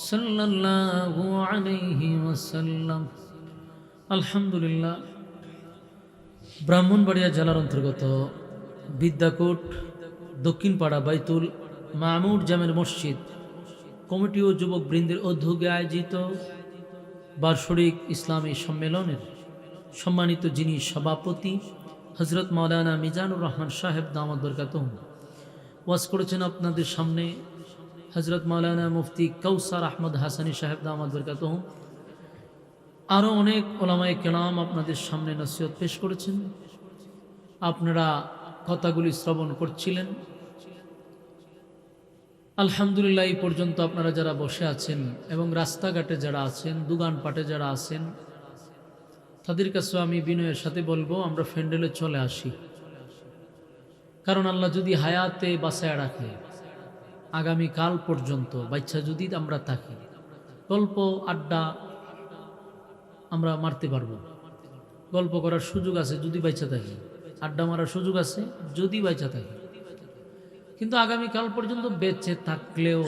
সাল্লাল্লাহু আলাইহি ওয়াসাল্লাম। আলহামদুলিল্লাহ, ব্রাহ্মণবাড়িয়া জেলার অন্তর্গত বিদ্যাকোট দক্ষিণপাড়া বাইতুল মামুর জামের মসজিদ কমিটি ও যুবক বৃন্দের উদ্যোগে আয়োজিত বার্ষিক ইসলামী সম্মেলনের সম্মানিত যিনি সভাপতি হজরত মাওলানা মিজানুর রহমান সাহেব দামাত বরকাতুহু, ওয়াজ করেছেন আপনাদের সামনে হজরত মাওলানা মুফতি কাউসার আহমদ হাসানী সাহেব দামাত বরকাতুহু। আরও অনেক ওলামায়ে কেরাম আপনাদের সামনে নসিহত পেশ করেছেন। আপনারা কথাগুলি শ্রবণ করছিলেন। আলহামদুলিল্লাহ, এই পর্যন্ত আপনারা যারা বসে আছেন এবং রাস্তাঘাটে যারা আছেন, দোকানপাটে যারা আছেন, তাদের কাছেও আমি বিনয়ের সাথে বলবো আমরা ফ্যান্ডেলে চলে আসি। কারণ আল্লাহ যদি হায়াতে বাঁচায় রাখে আগামীকাল পর্যন্ত বাচ্চা যদি আমরা থাকি, গল্প আড্ডা আমরা মারতে পারবো, গল্প করার সুযোগ আছে যদি বাচ্চা থাকি, আড্ডা মারার সুযোগ আছে যদি বাচ্চা থাকি। কিন্তু আগামীকাল পর্যন্ত বেঁচে থাকলেও,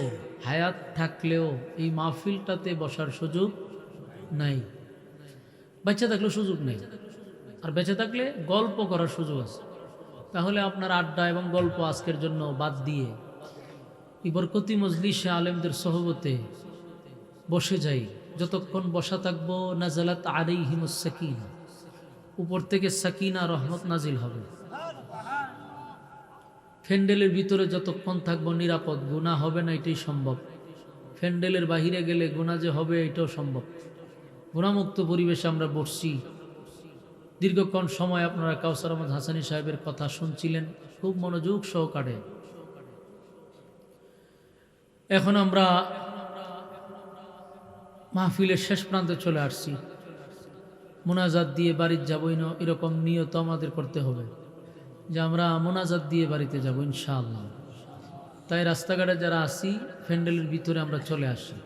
হায়াত থাকলেও এই মাহফিলটাতে বসার সুযোগ নাই। বাচ্চা থাকলেও সুযোগ নেই, আর বেঁচে থাকলে গল্প করার সুযোগ আছে। তাহলে আপনার আড্ডা এবং গল্প আজকের জন্য বাদ দিয়ে এই বরকতি মজলিসে আলেমদের সহবতে বসে যাই। যতক্ষণ বসা থাকবো নাজালাত আলাইহিমুস সাকিনা, উপর থেকে সাকিনা রহমত নাজিল হবে। ফ্যান্ডেলের ভিতরে যতক্ষণ থাকবো নিরাপদ, গুনাহ হবে না, এটাই সম্ভব। ফ্যান্ডেলের বাহিরে গেলে গুনাহ যে হবে এটাও সম্ভব। গুনাহমুক্ত পরিবেশে আমরা বসছি। দীর্ঘক্ষণ সময় আপনারা কাউসার আহমদ হাসানী সাহেবের কথা শুনছিলেন খুব মনোযোগ সহকারে। এখন আমরা মাহফিলের শেষ প্রান্তে চলে আসছি। মোনাজাত দিয়ে বাড়িতে যাবই না, এরকম নিয়ত আমাদের করতে হবে যে আমরা মোনাজাত দিয়ে বাড়িতে যাব ইনশাআল্লাহ। তাই রাস্তাঘাটে যারা আসি ফ্যান্ডেলের ভিতরে আমরা চলে আসি।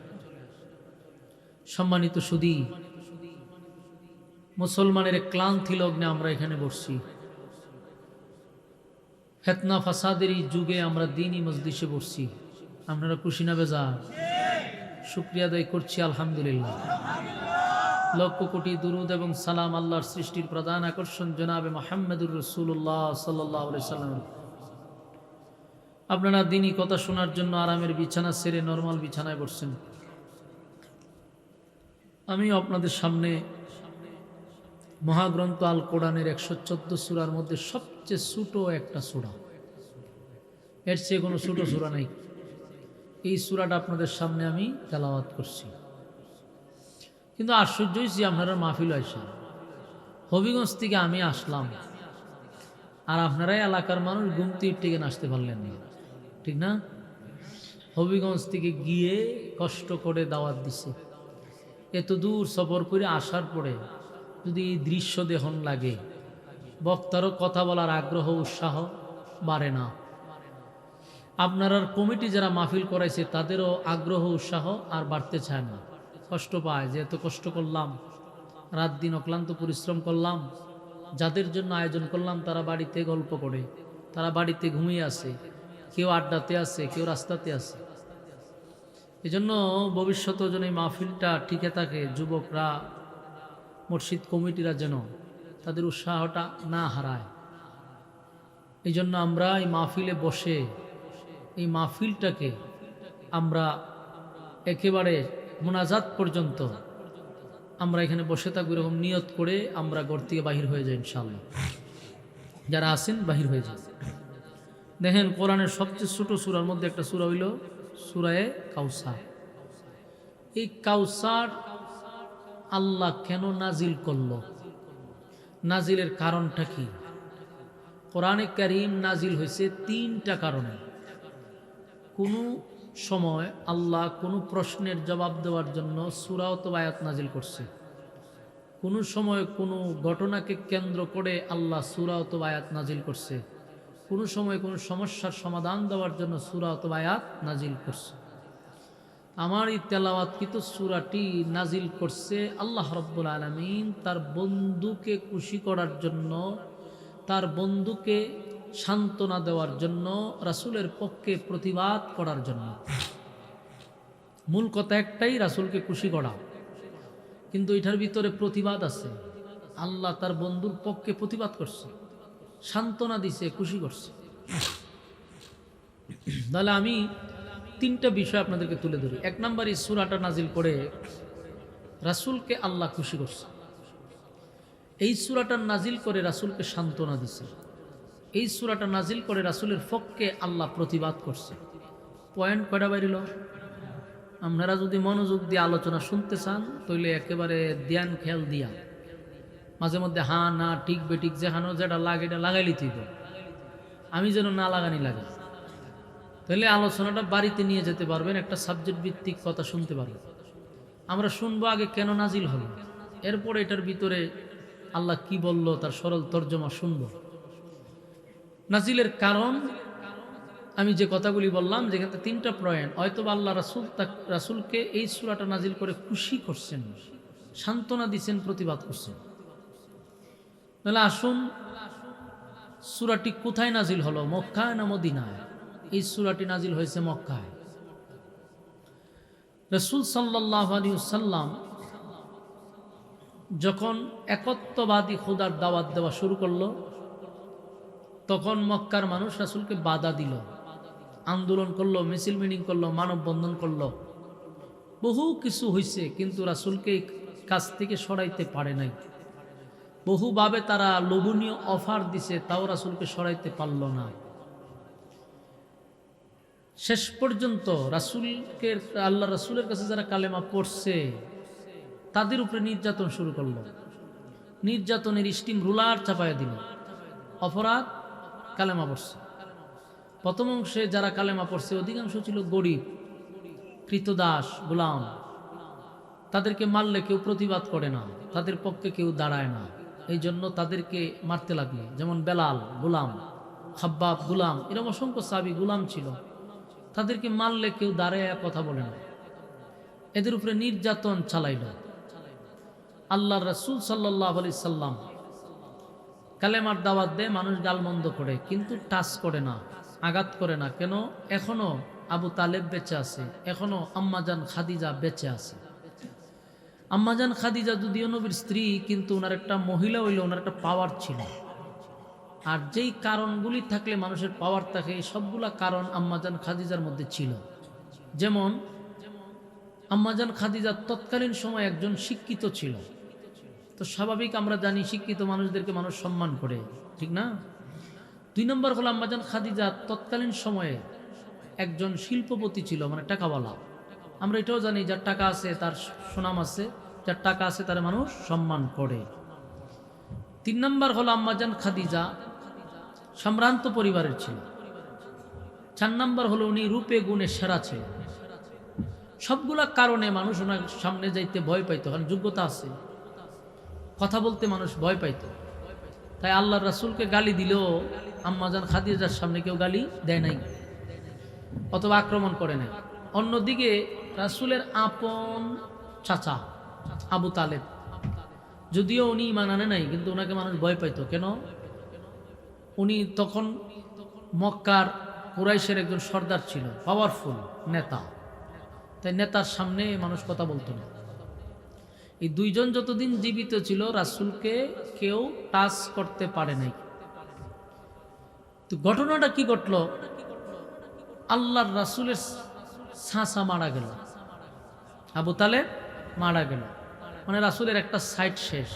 সম্মানিত সুধী, মুসলমানের এক ক্লান্তি লগ্নে আমরা এখানে বসছি। ফিতনা ফাসাদের এই যুগে আমরা দ্বীনি মজলিসে বসছি। আপনারা খুশি না বেজার? শুকরিয়া আদায় করছি আলহামদুলিল্লাহ। লক্ষ কোটি দুরুদ এবং সালাম আল্লাহর সৃষ্টির প্রধান আকর্ষণ জনাবে মুহাম্মদুর রাসূলুল্লাহ সাল্লাল্লাহু আলাইহি সাল্লাম। আপনারা দ্বীনি কথা শোনার জন্য আরামের বিছানা ছেড়ে নরমাল বিছানায় বসছেন। আমি আপনাদের সামনে মহাগ্রন্থ আল কোরআনের 114 সূরার মধ্যে সবচেয়ে ছোট একটা সূরা, এর চেয়ে কোনো ছোট সূরা নাই। এই সূরাটা আপনাদের সামনে আমি তেলাওয়াত করছি। কিন্তু আশ্চর্য হয়েছি, আপনারা মাহফিল আইসা হবিগঞ্জ থেকে আমি আসলাম, আর আপনারাই এলাকার মানুষ ঘুমতে টিকে আসতে পারলেন না, ঠিক না? হবিগঞ্জ থেকে গিয়ে কষ্ট করে দাওয়াত দিছে। এত দূর সফর করে আসার পরে যদি এই দৃশ্য দেখুন লাগে, বক্তারও কথা বলার আগ্রহ উৎসাহ বাড়ে না। আপনার কমিটি যারা মাহফিল করাইছে তাদেরও আগ্রহ উৎসাহ আর বাড়তে চায় না, কষ্ট পায় যে এত কষ্ট করলাম, রাত দিন অক্লান্ত পরিশ্রম করলাম, যাদের জন্য আয়োজন করলাম তারা বাড়িতে গল্প করে, তারা বাড়িতে ঘুমিয়ে আছে, কেউ আড্ডাতে আছে, কেউ রাস্তাতে আছে। এজন্য ভবিষ্যতেও যেন এই মাহফিলটা টিকে থাকে, যুবকরা মসজিদ কমিটিরা যেন তাদের উৎসাহটা না হারায়। এই জন্য আমরা এই মাহফিলে বসে এই মাহফিলটাকে আমরা একেবারে মোনাজাত পর্যন্ত আমরা এখানে বসে থাকবো এরকম নিয়ত করে আমরা ঘর থেকে বাহির হয়ে যাই ইনশাআল্লাহ। যারা আছেন বাহির হয়ে যান। দেখেন কোরআনের সবচেয়ে ছোট সূরার মধ্যে একটা সূরা হইল সূরায়ে কাউসার। এই কাউসার আল্লাহ কেন নাজিল করলো, নাজিলের কারণটা কি? কোরআনে কারীম নাজিল হয়েছে তিনটা কারণে। কোনো সময় আল্লাহ কোনো প্রশ্নের জবাব দেওয়ার জন্য সূরা অথবা আয়াত নাজিল করছে, কোনো সময় কোনো ঘটনাকে কেন্দ্র করে আল্লাহ সূরা অথবা আয়াত নাজিল করছে, কোনো সময় কোনো সমস্যার সমাধান দেওয়ার জন্য সূরা অথবা আয়াত নাজিল করছে। আমার এই তেলাওয়াতকৃত সূরাটি নাজিল করছে আল্লাহ রাব্বুল আলামিন তার বন্ধুকে খুশি করার জন্য, তার বন্ধুকে সান্ত্বনা দেওয়ার জন্য, রাসূলের পক্ষে প্রতিবাদ করার জন্য। মূল কথা একটাই, রাসূলকে খুশি করা, কিন্তু এটার ভিতরে প্রতিবাদ আছে। আল্লাহ তার বন্ধুর পক্ষে প্রতিবাদ করছে, সান্ত্বনা দিছে, খুশি করছে। তাহলে আমি তিনটা বিষয় আপনাদেরকে তুলে ধরি। এক নম্বর, এই সূরাটা নাজিল করে রাসূলকে আল্লাহ খুশি করছে। এই সূরাটা নাজিল করে রাসূলকে সান্ত্বনা দিছে। এই সূরাটা নাজিল করে রাসূলের পক্ষে আল্লাহ প্রতিবাদ করছে। পয়েন্ট কয়টা বাইরিল? আপনারা যদি মনোযোগ দিয়ে আলোচনা শুনতে চান তাহলে একেবারে ধ্যান খেয়াল দিয়া মাঝে মধ্যে হ্যাঁ না ঠিক বেঠিক যেখানে যেটা লাগে এটা লাগাইলি তুইব, আমি যেন না লাগানি লাগে, তাহলে আলোচনাটা বাড়িতে নিয়ে যেতে পারবেন, একটা সাবজেক্ট ভিত্তিক কথা শুনতে পারবেন। আমরা শুনবো আগে কেন নাজিল হলো, এরপরে এটার ভিতরে আল্লাহ কি বলল তার সরল তর্জমা শুনব। নাজিলের কারণ আমি যে কথাগুলি বললাম, যেখান থেকে তিনটা পয়েন্ট, হয়তো আল্লাহ রাসূলকে এই সূরাটা নাজিল করে খুশি করছেন, সান্ত্বনা দিচ্ছেন, প্রতিবাদ করছেন। তাহলে আসুন, সূরাটি কোথায় নাজিল হলো, মক্কায় না মদিনায়? এই সূরাটি নাজিল হয়েছে মক্কায়। রাসূল সাল্লাল্লাহু আলাইহি ওয়াসাল্লাম যখন একত্ববাদী খোদার দাওয়াত দেওয়া শুরু করলো, তখন মক্কার মানুষ রাসূলকে বাধা দিল, আন্দোলন করলো, মিছিল মিটিং করলো, মানববন্ধন করলো, বহু কিছু হয়েছে, কিন্তু রাসূলকে এই কাজ থেকে সরাইতে পারে নাই। বহুভাবে তারা লোভনীয় অফার দিছে, তাও রাসূলকে সরাইতে পারল না। শেষ পর্যন্ত রাসূলকে, আল্লাহ রাসূলের কাছে যারা কালেমা পড়ছে তাদের উপরে নির্যাতন শুরু করলো। নির্যাতনের স্টিম রুলার চাপাইয়া দিল। অপরাধ, কালেমা পড়ছে। প্রথম অংশে যারা কালেমা পড়ছে অধিকাংশ ছিল গরিব, কৃতদাস, গোলাম। তাদেরকে মারলে কেউ প্রতিবাদ করে না, তাদের পক্ষে কেউ দাঁড়ায় না, এই জন্য তাদেরকে মারতে লাগলো। যেমন বেলাল গোলাম, খাব্বাব গোলাম, এরকম অসংখ্য সাহাবী গোলাম ছিল। তাদেরকে মারলে কেউ দাঁড়ায় কথা বলে না, এদের উপরে নির্যাতন চালাইল। আল্লাহর রাসূল সাল্লাল্লাহু আলাইহি সাল্লাম কালেমার দাওয়াত দেয়, মানুষ গালমন্দ করে, কিন্তু টাচ করে না, আঘাত করে না। কেন? এখনো আবু তালেব বেঁচে আছে, এখনো আম্মাজান খাদিজা বেঁচে আছে। আম্মাজান খাদিজা যদিও নবীর স্ত্রী, কিন্তু ওনার একটা মহিলা হইলে ওনার একটা পাওয়ার ছিল। আর যেই কারণগুলি থাকলে মানুষের পাওয়ার থাকে, সবগুলা কারণ আম্মাজান খাদিজার মধ্যে ছিল। যেমন আম্মাজান খাদিজা তৎকালীন সময় একজন শিক্ষিত ছিল। তো স্বাভাবিক, আমরা জানি শিক্ষিত মানুষদেরকে মানুষ সম্মান করে, ঠিক না? 2 নম্বর হলো আম্মাজান খাদিজা তৎকালীন সময়ে একজন শিল্পপতি ছিল, মানে টাকাওয়ালা। আমরা এটাও জানি যার টাকা আছে তার সুনাম আছে, যার টাকা আছে তার মানুষ সম্মান করে। 3 নম্বর হলো আম্মাজান খাদিজা সম্ভ্রান্ত পরিবারের ছিল। 4 নম্বর হলো উনি রূপে গুণে সেরা ছিল। সবগুলা কারণে মানুষ ওনার সামনে যাইতে ভয় পাইতো, কারণ যোগ্যতা আছে, কথা বলতে মানুষ ভয় পাইতো। তাই আল্লাহর রাসূলকে গালি দিলেও আম্মাজান খাদিজার সামনে কেউ গালি দেয় নাই অথবা আক্রমণ করে নাই। অন্যদিকে রাসূলের আপন চাচা আবু তালেব, যদিও উনি ঈমান আনে নাই, কিন্তু ওনাকে মানুষ ভয় পাইতো। কেন? উনি তখন মক্কার কুরাইশের একজন সর্দার ছিল, পাওয়ারফুল নেতা। তাই নেতার সামনে মানুষ কথা বলতো না। এই দুইজন যতদিন জীবিত ছিল রাসূলকে কেউ টাচ করতে পারে নাই। তো ঘটনাটা কি ঘটলো? আল্লাহর রাসূলের চাচা মারা গেল, আবু তালেব মারা গেল, মানে রাসূলের একটা সাইড শেষ।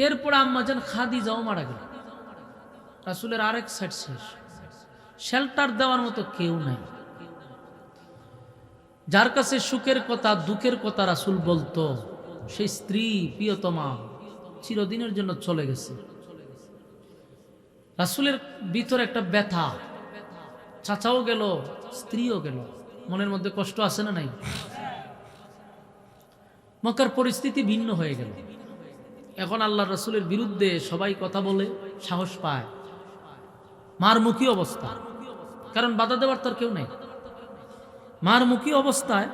এরপর আম্মাজান খাদিজাও মারা গেল। রাসূলের আরেক সাইড শেষ, শেল্টার দেওয়ার মতো কেউ নাই। যার কাছে সুখের কথা দুঃখের কথা রাসূল বলতো, সেই স্ত্রী প্রিয়তমা চিরদিনের জন্য চলে গেছে। রাসূলের ভিতরে একটা ব্যথা, চাচাও গেল স্ত্রীও গেল, মনের মধ্যে কষ্ট আছে না নাই? মক্কার পরিস্থিতি ভিন্ন হয়ে গেল। এখন আল্লাহর রাসূলের বিরুদ্ধে সবাই কথা বলে, সাহস পায়, মারমুখী অবস্থা, কারণ বাধা দেওয়ার তার কেউ নেই। মারমুখী অবস্থায়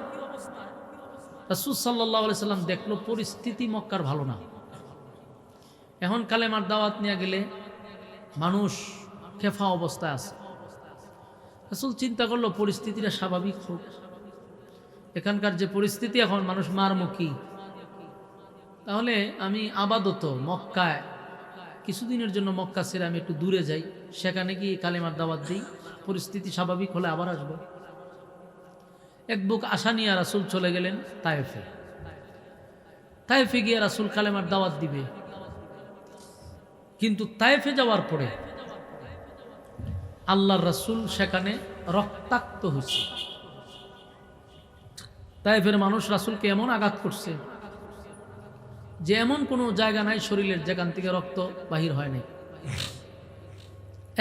রাসূল সাল্লাল্লাহু আলাইহি সাল্লাম দেখলো পরিস্থিতি মক্কার ভালো না। এখন কালেমার দাওয়াত নিয়ে গেলে মানুষ খেফা অবস্থায় আছে। রাসূল চিন্তা করলো পরিস্থিতিটা স্বাভাবিক হোক, এখানকার যে পরিস্থিতি এখন মানুষ মারমুখী, তাহলে আমি আপাতত মক্কায় কিছুদিনের জন্য মক্কা ছেড়ে আমি একটু দূরে যাই, সেখানে গিয়ে কালেমার দাওয়াত দিই, পরিস্থিতি স্বাভাবিক হলে আবার আসবো। এক বুক আশা নিয়ে রাসূল চলে গেলেন তায়েফে। তায়েফে গিয়ে রাসূল কালেমার দাওয়াত দিবে, কিন্তু তায়েফে যাওয়ার পরে আল্লাহর রাসূল সেখানে রক্তাক্ত হয়েছে। তায়েফের মানুষ রাসূলকে এমন আঘাত করছে যে এমন কোনো জায়গা নাই শরীরের যেখান থেকে রক্ত বাহির হয় নাই।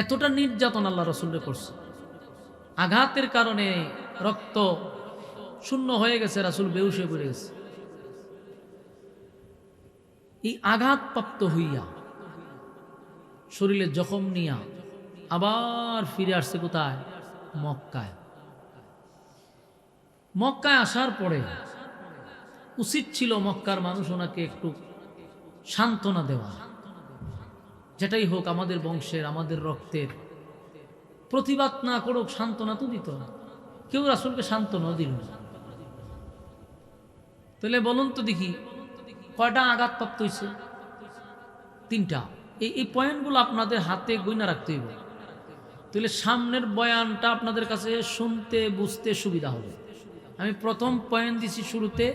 এতটা নির্যাতন আল্লাহ রাসূলকে করছে, আঘাতের কারণে রক্ত শূন্য হয়ে গেছে, রাসূল বেহুশ হয়ে পড়ে গেছে। এই আঘাতপ্রাপ্ত হইয়া শরীরে জখম নিয়া আবার ফিরে আসছে কোথায়? মক্কায়। মক্কায় আসার পরে উচিত ছিল মক্কার মানুষ ওনাকে একটু সান্ত্বনা দেওয়া, যেটাই হোক আমাদের বংশের আমাদের রক্তের, প্রতিবাদ না করুক সান্ত্বনা তো দিত না। কেউ রাসূলকে সান্ত্বনা দিল না। তাহলে বলুন তো দেখি কয়টা আঘাতপ্রাপ্ত হয়েছে? 3টা। এই পয়েন্টগুলো আপনাদের হাতে গইনা রাখতে হইব, তাহলে সামনের বয়ানটা আপনাদের কাছে শুনতে বুঝতে সুবিধা হবে। আমি প্রথম পয়েন্ট দিছি শুরুতে,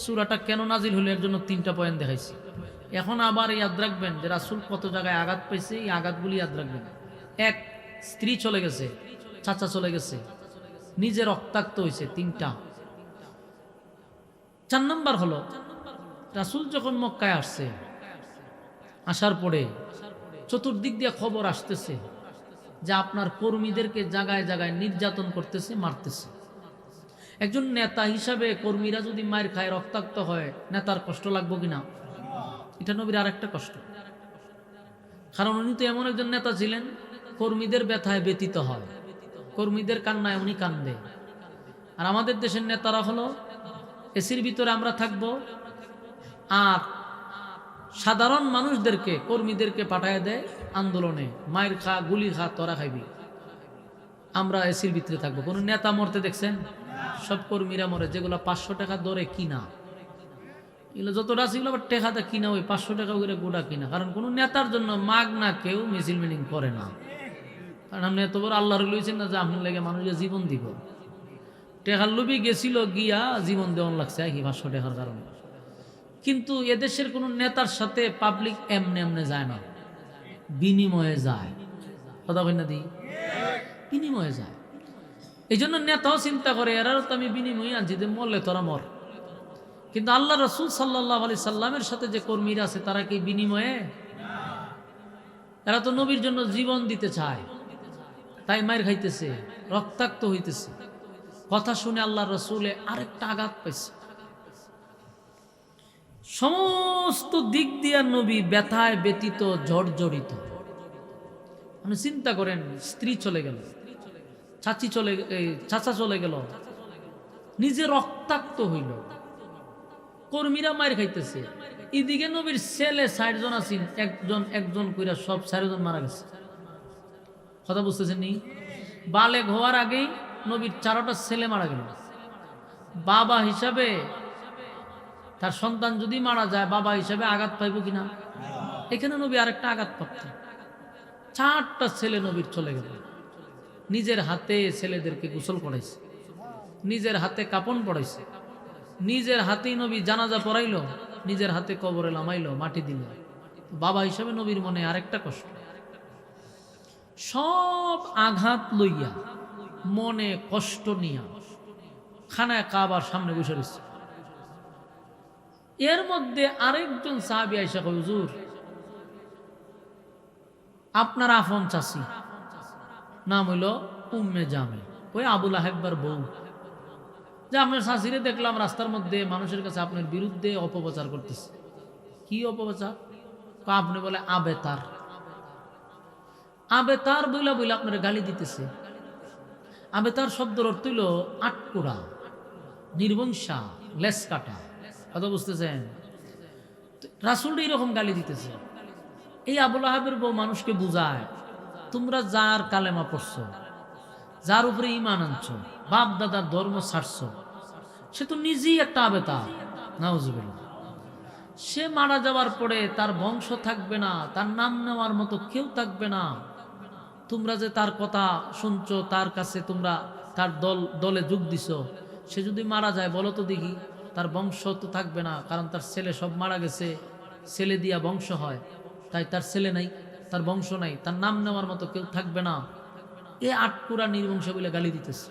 সূরাটা কেন নাজিল হলো এর জন্য 3টা পয়েন্ট দেখাইছি। এখন আবার ইয়াদ রাখবেন যে রাসূল কত জায়গায় আঘাত পাইছে, এই আঘাতগুলি ইয়াদ রাখবেন। 1, স্ত্রী চলে গেছে, চাচা চলে গেছে, নিজে রক্তাক্ত হয়েছে, 3টা। 4 নম্বর হলো রাসূল যখন মক্কায় আসছে, আসার পরে চতুর্দিক দিয়ে খবর আসতেছে যে আপনার কর্মীদেরকে জায়গায় জায়গায় নির্যাতন করতেছে, মারতেছে। একজন নেতা হিসাবে কর্মীরা যদি মার খায়, রক্তাক্ত হয়, নেতার কষ্ট লাগবো কিনা? এটা নবীর আর একটা কষ্ট, কারণ উনি তো এমন একজন নেতা ছিলেন কর্মীদের ব্যথায় ব্যতীত হয়, কর্মীদের কান্নায় উনি কান্দে। আর আমাদের দেশের নেতারা হলো এসির ভিতরে আমরা থাকবো, আর সাধারণ মানুষদেরকে কর্মীদেরকে পাঠায় দেয় আন্দোলনে, মায়ের খা গুলি খা তোরা খাইবি, আমরা এসির ভিতরে থাকবো। কোন নেতা মরতে দেখছেন? সব কর্মীরা মরে, যেগুলো 500 টাকা দরে কিনা, এগুলো যতটা ছিল আবার টেকাতে কিনা, ওই 500 টাকা করে গোটা কিনা। কারণ কোনো নেতার জন্য মাগ না কেউ মিছিল মিটিং করে না, কারণ আপনি এত বড় আল্লাহর লইছেন না যে আপনার লেগে মানুষের জীবন দিব। টেকার লোভি গেছিল গিয়া জীবন দেওয়ান লাগছে কি 500 টাকার কারণে। কিন্তু এদেশের কোনো নেতার সাথে পাবলিক এমনে এমনে যায় না, বিনিময়ে যায়। কথা বল না দি, বিনিময়ে যায়। এই জন্য নেতাও চিন্তা করে এরাও তো আমি বিনিময়ে আনছি, যে মরলে তোরা মর। কিন্তু আল্লাহ রাসূল সাল্লাল্লাহু আলাইহি সাল্লামের সাথে যে কর্মীরা আছে তারা কি বিনিময়ে? এরা তো নবীর জন্য জীবন দিতে চায়, তাই মার খাইতেছে, রক্তাক্ত হইতেছে। কথা শুনে আল্লাহ রাসূলে আরেকটা আঘাত পাইছে। সমস্ত দিক দিয়ে নবী ব্যথায় ব্যতীত, জর্জরিত। আপনি চিন্তা করেন, স্ত্রী চলে গেল, চাচা চলে গেল, নিজে রক্তাক্ত হইল, কর্মীরা মার খাইতেছে। এদিকে নবীর ছেলে 60 জন আছেন, একজন কইরা সব 4 জন মারা গেছে। কথা বুঝতেছেন নি? বালেগ হওয়ার আগেই নবীর 4টা ছেলে মারা গেল। বাবা হিসাবে তার সন্তান যদি মারা যায়, বাবা হিসাবে আঘাত পাইব কিনা? এখানে নবী আরেকটা আঘাত প্রাপ্ত। 4টা ছেলে নবীর চলে গেল। নিজের হাতে ছেলেদেরকে গোসল করাইছে, নিজের হাতে কাপন পড়াইছে, নিজের হাতেই নবী জানাজা পড়াইলো, নিজের হাতে কবরে নামাইলো, মাটি দিল। বাবা হিসাবে নবীর মনে আরেকটা কষ্ট। সব আঘাত লইয়া মনে কষ্ট নিয়া খানায় কাবার সামনে বসে রয়েছে। এর মধ্যে আরেকজন সাহাবী আয়েশা কয়, হুজুর আপনার আফন চাচি, নাম হইল উম্মে জামে, ওই আবু লাহেবের বউ, যে আপনার চাচিরে দেখলাম রাস্তার মধ্যে মানুষের কাছে আপনার বিরুদ্ধে অপপ্রচার করতেছে। কি অপপ্রচার? আপনি বলে আবেতার, আবেতার বইলা বইলা আপনার গালি দিতেছে। আবেতার শব্দের অর্থ হইল আটকুড়া, নির্বংশা, লেস কাটা। কথা বুঝতেছেন? রাসূল এরকম গালি দিতেছে। এই আবু লাহাবের বউ মানুষকে বুঝায়, তোমরা যার কালেমা পড়ছো, যার উপরে ঈমান আনছো, বাপ দাদার ধর্ম ছাড়ছো, সে তো নিজেই একটা আবেতার। নাউজুবিল্লাহ। সে মারা যাওয়ার পরে তার বংশ থাকবে না, তার নাম নেওয়ার মতো কেউ থাকবে না। তোমরা যে তার কথা শুনছো, তার কাছে তোমরা তার দলে যোগ দিছো, সে যদি মারা যায় বলো তো দেখি, তার বংশ তো থাকবে না, কারণ তার ছেলে সব মারা গেছে, ছেলে দিয়া বংশ হয়, তাই তার ছেলে নাই, তার বংশ নাই, তার নাম নেওয়ার মতো কেউ থাকবে না। এ আটকুরা নির্বংশ বলে গালি দিতেছে।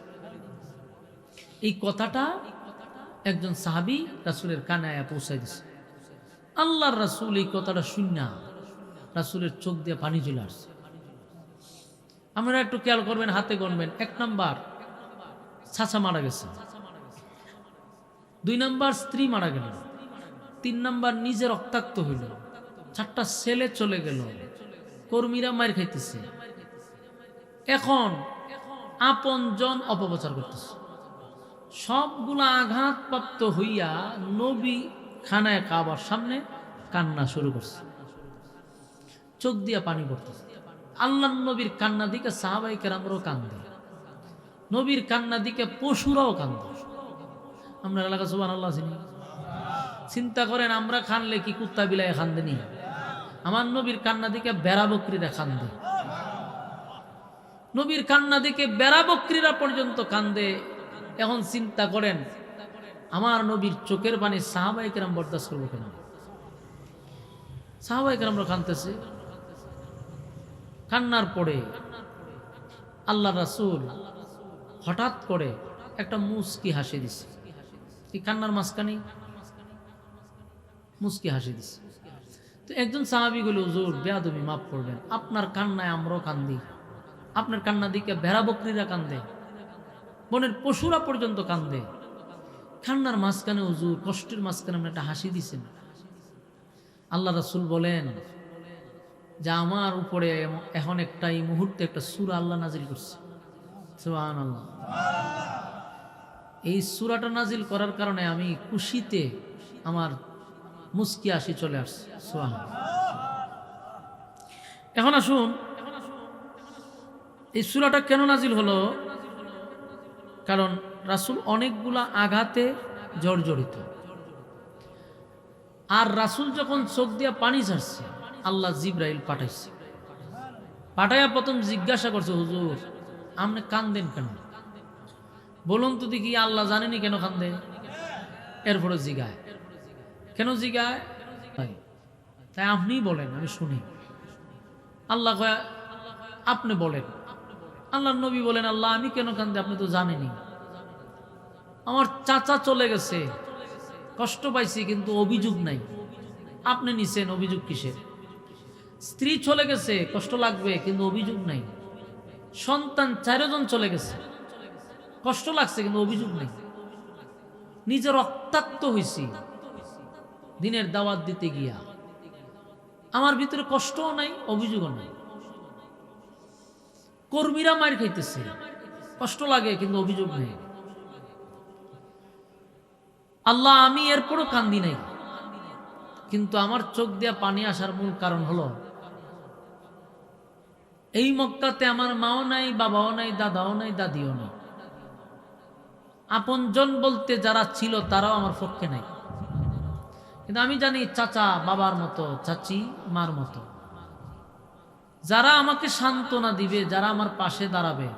এই কথাটা একজন সাহাবী রাসূলের কানে আয়া পৌঁছাই দিছে। আল্লাহর রাসূল এই কথাটা শুননা রাসূলের চোখ দিয়ে পানি চলে আসছে। আপনারা একটু খেয়াল করবেন, হাতে গণবেন। 1 নাম্বার চাচা মারা গেছে, 2 নাম্বার স্ত্রী মারা গেল, 3 নাম্বার নিজে রক্তাক্ত হইল, 4টা ছেলে চলে গেল, কর্মীরা মার খাইতেছে। এখন আপনজন অপপ্রচার করতেছে। সবগুলা আঘাতপ্রাপ্ত হইয়া নবী খানায় কাবার সামনে কান্না শুরু করছে, চোখ দিয়া পানি পড়তেছে। আল্লাহর নবীর কান্না দিকে সাহাবায়ে কেরামরাও কান্দে, নবীর কান্না দিকে পশুরাও কান্দে। আমরা এলাকা সুবহানাল্লাহ চিনি। চিন্তা করেন, আমরা খানলে কি কুত্তা বিলায় খান্দেনি? আমার নবীর কান্না দিকে বেড়া বকরিরা কান্দে, নবীর কান্না দিকে বেড়া বকরিরা পর্যন্ত কান্দে। এখন চিন্তা করেন, আমার নবীর চোখের পানি সাহাবায়ে কেরাম বরদাস্ত করবো কেন? সাহাবায়ে কেরামরা কাঁদতেছে। কান্নার পরে আল্লাহ রাসূল হঠাৎ করে একটা মুস্কি হাসি দিছে। এই কান্নার মাঝখানে মুস্কি হাসি দিছে। তো একজন সাহাবী বলে, হুজুর বেয়াদবি মাফ করবেন, আপনার কান্নায় আমরাও কান্দি, আপনার কান্না দিকে ভেড়া বকরিরা কান্দে, বনের পশুরা পর্যন্ত কান্দে। কান্নার মাঝখানে হুজুর, কষ্টের মাঝখানে আপনি একটা হাসি দিছেন। আল্লাহ রাসূল বলেন যে আমার উপরে এখন একটা এই মুহূর্তে একটা সূরা আল্লাহ নাজিল করছে। সুবহানাল্লাহ। এই সূরাটা নাজিল করার কারণে আমি খুশিতে আমার মুস্কি হাসি চলে আসছে। সুবহানাল্লাহ। এখন আসুন, এই সূরাটা কেন নাজিল হলো? কারণ রাসূল অনেকগুলা আঘাতে জর্জরিত। আর রাসূল যখন চোখ দিয়া পানি ছাড়ছে, আল্লাহ জিবরাইল পাঠাইছে। পাঠাইয়া প্রথম জিজ্ঞাসা করছে, হুজুর আপনি কান্দেন কেন? বলুন তো দেখি, আল্লাহ জানেনি কেন কান্দে? এরপরে জিগায়, কেন জিগায়? তাই আপনি বলেন, আমি শুনি। আল্লাহ কয়, আপনি বলেন। আল্লাহ নবী বলেন, আল্লাহ আমি কেন কান্দে আপনি তো জানেনি। আমার চাচা চলে গেছে, কষ্ট পাইছি, কিন্তু অভিযোগ নাই। আপনি নিছেন, অভিযোগ কিসের? স্ত্রী চলে গেছে, কষ্ট লাগবে, কিন্তু অভিযোগ নাই। সন্তান 4 জন চলে গেছে, কষ্ট লাগছে, কিন্তু অভিযোগ নেই। নিজে রক্তাক্ত হয়েছি দিনের দাওয়াত দিতে গিয়া, আমার ভিতরে কষ্টও নাই, অভিযোগও নাই। কর্মীরা মার খাইতেছে, কষ্ট লাগে, কিন্তু অভিযোগ নেই। আল্লাহ আমি এরপরও কান্দি নাই, কিন্তু আমার চোখ দিয়া পানি আসার মূল কারণ হলো এই মক্কাতে আমার মাও নাই, বাবাও নাই, দাদাও নাই, দাদিও নাই। আপনজন বলতে যারা ছিল তারাও আমার পক্ষে নাই। কিন্তু আমি জানি চাচা বাবার মতো, চাচি মার মতো, যারা আমাকে সান্ত্বনা দিবে, যারা আমার পাশে দাঁড়াবে,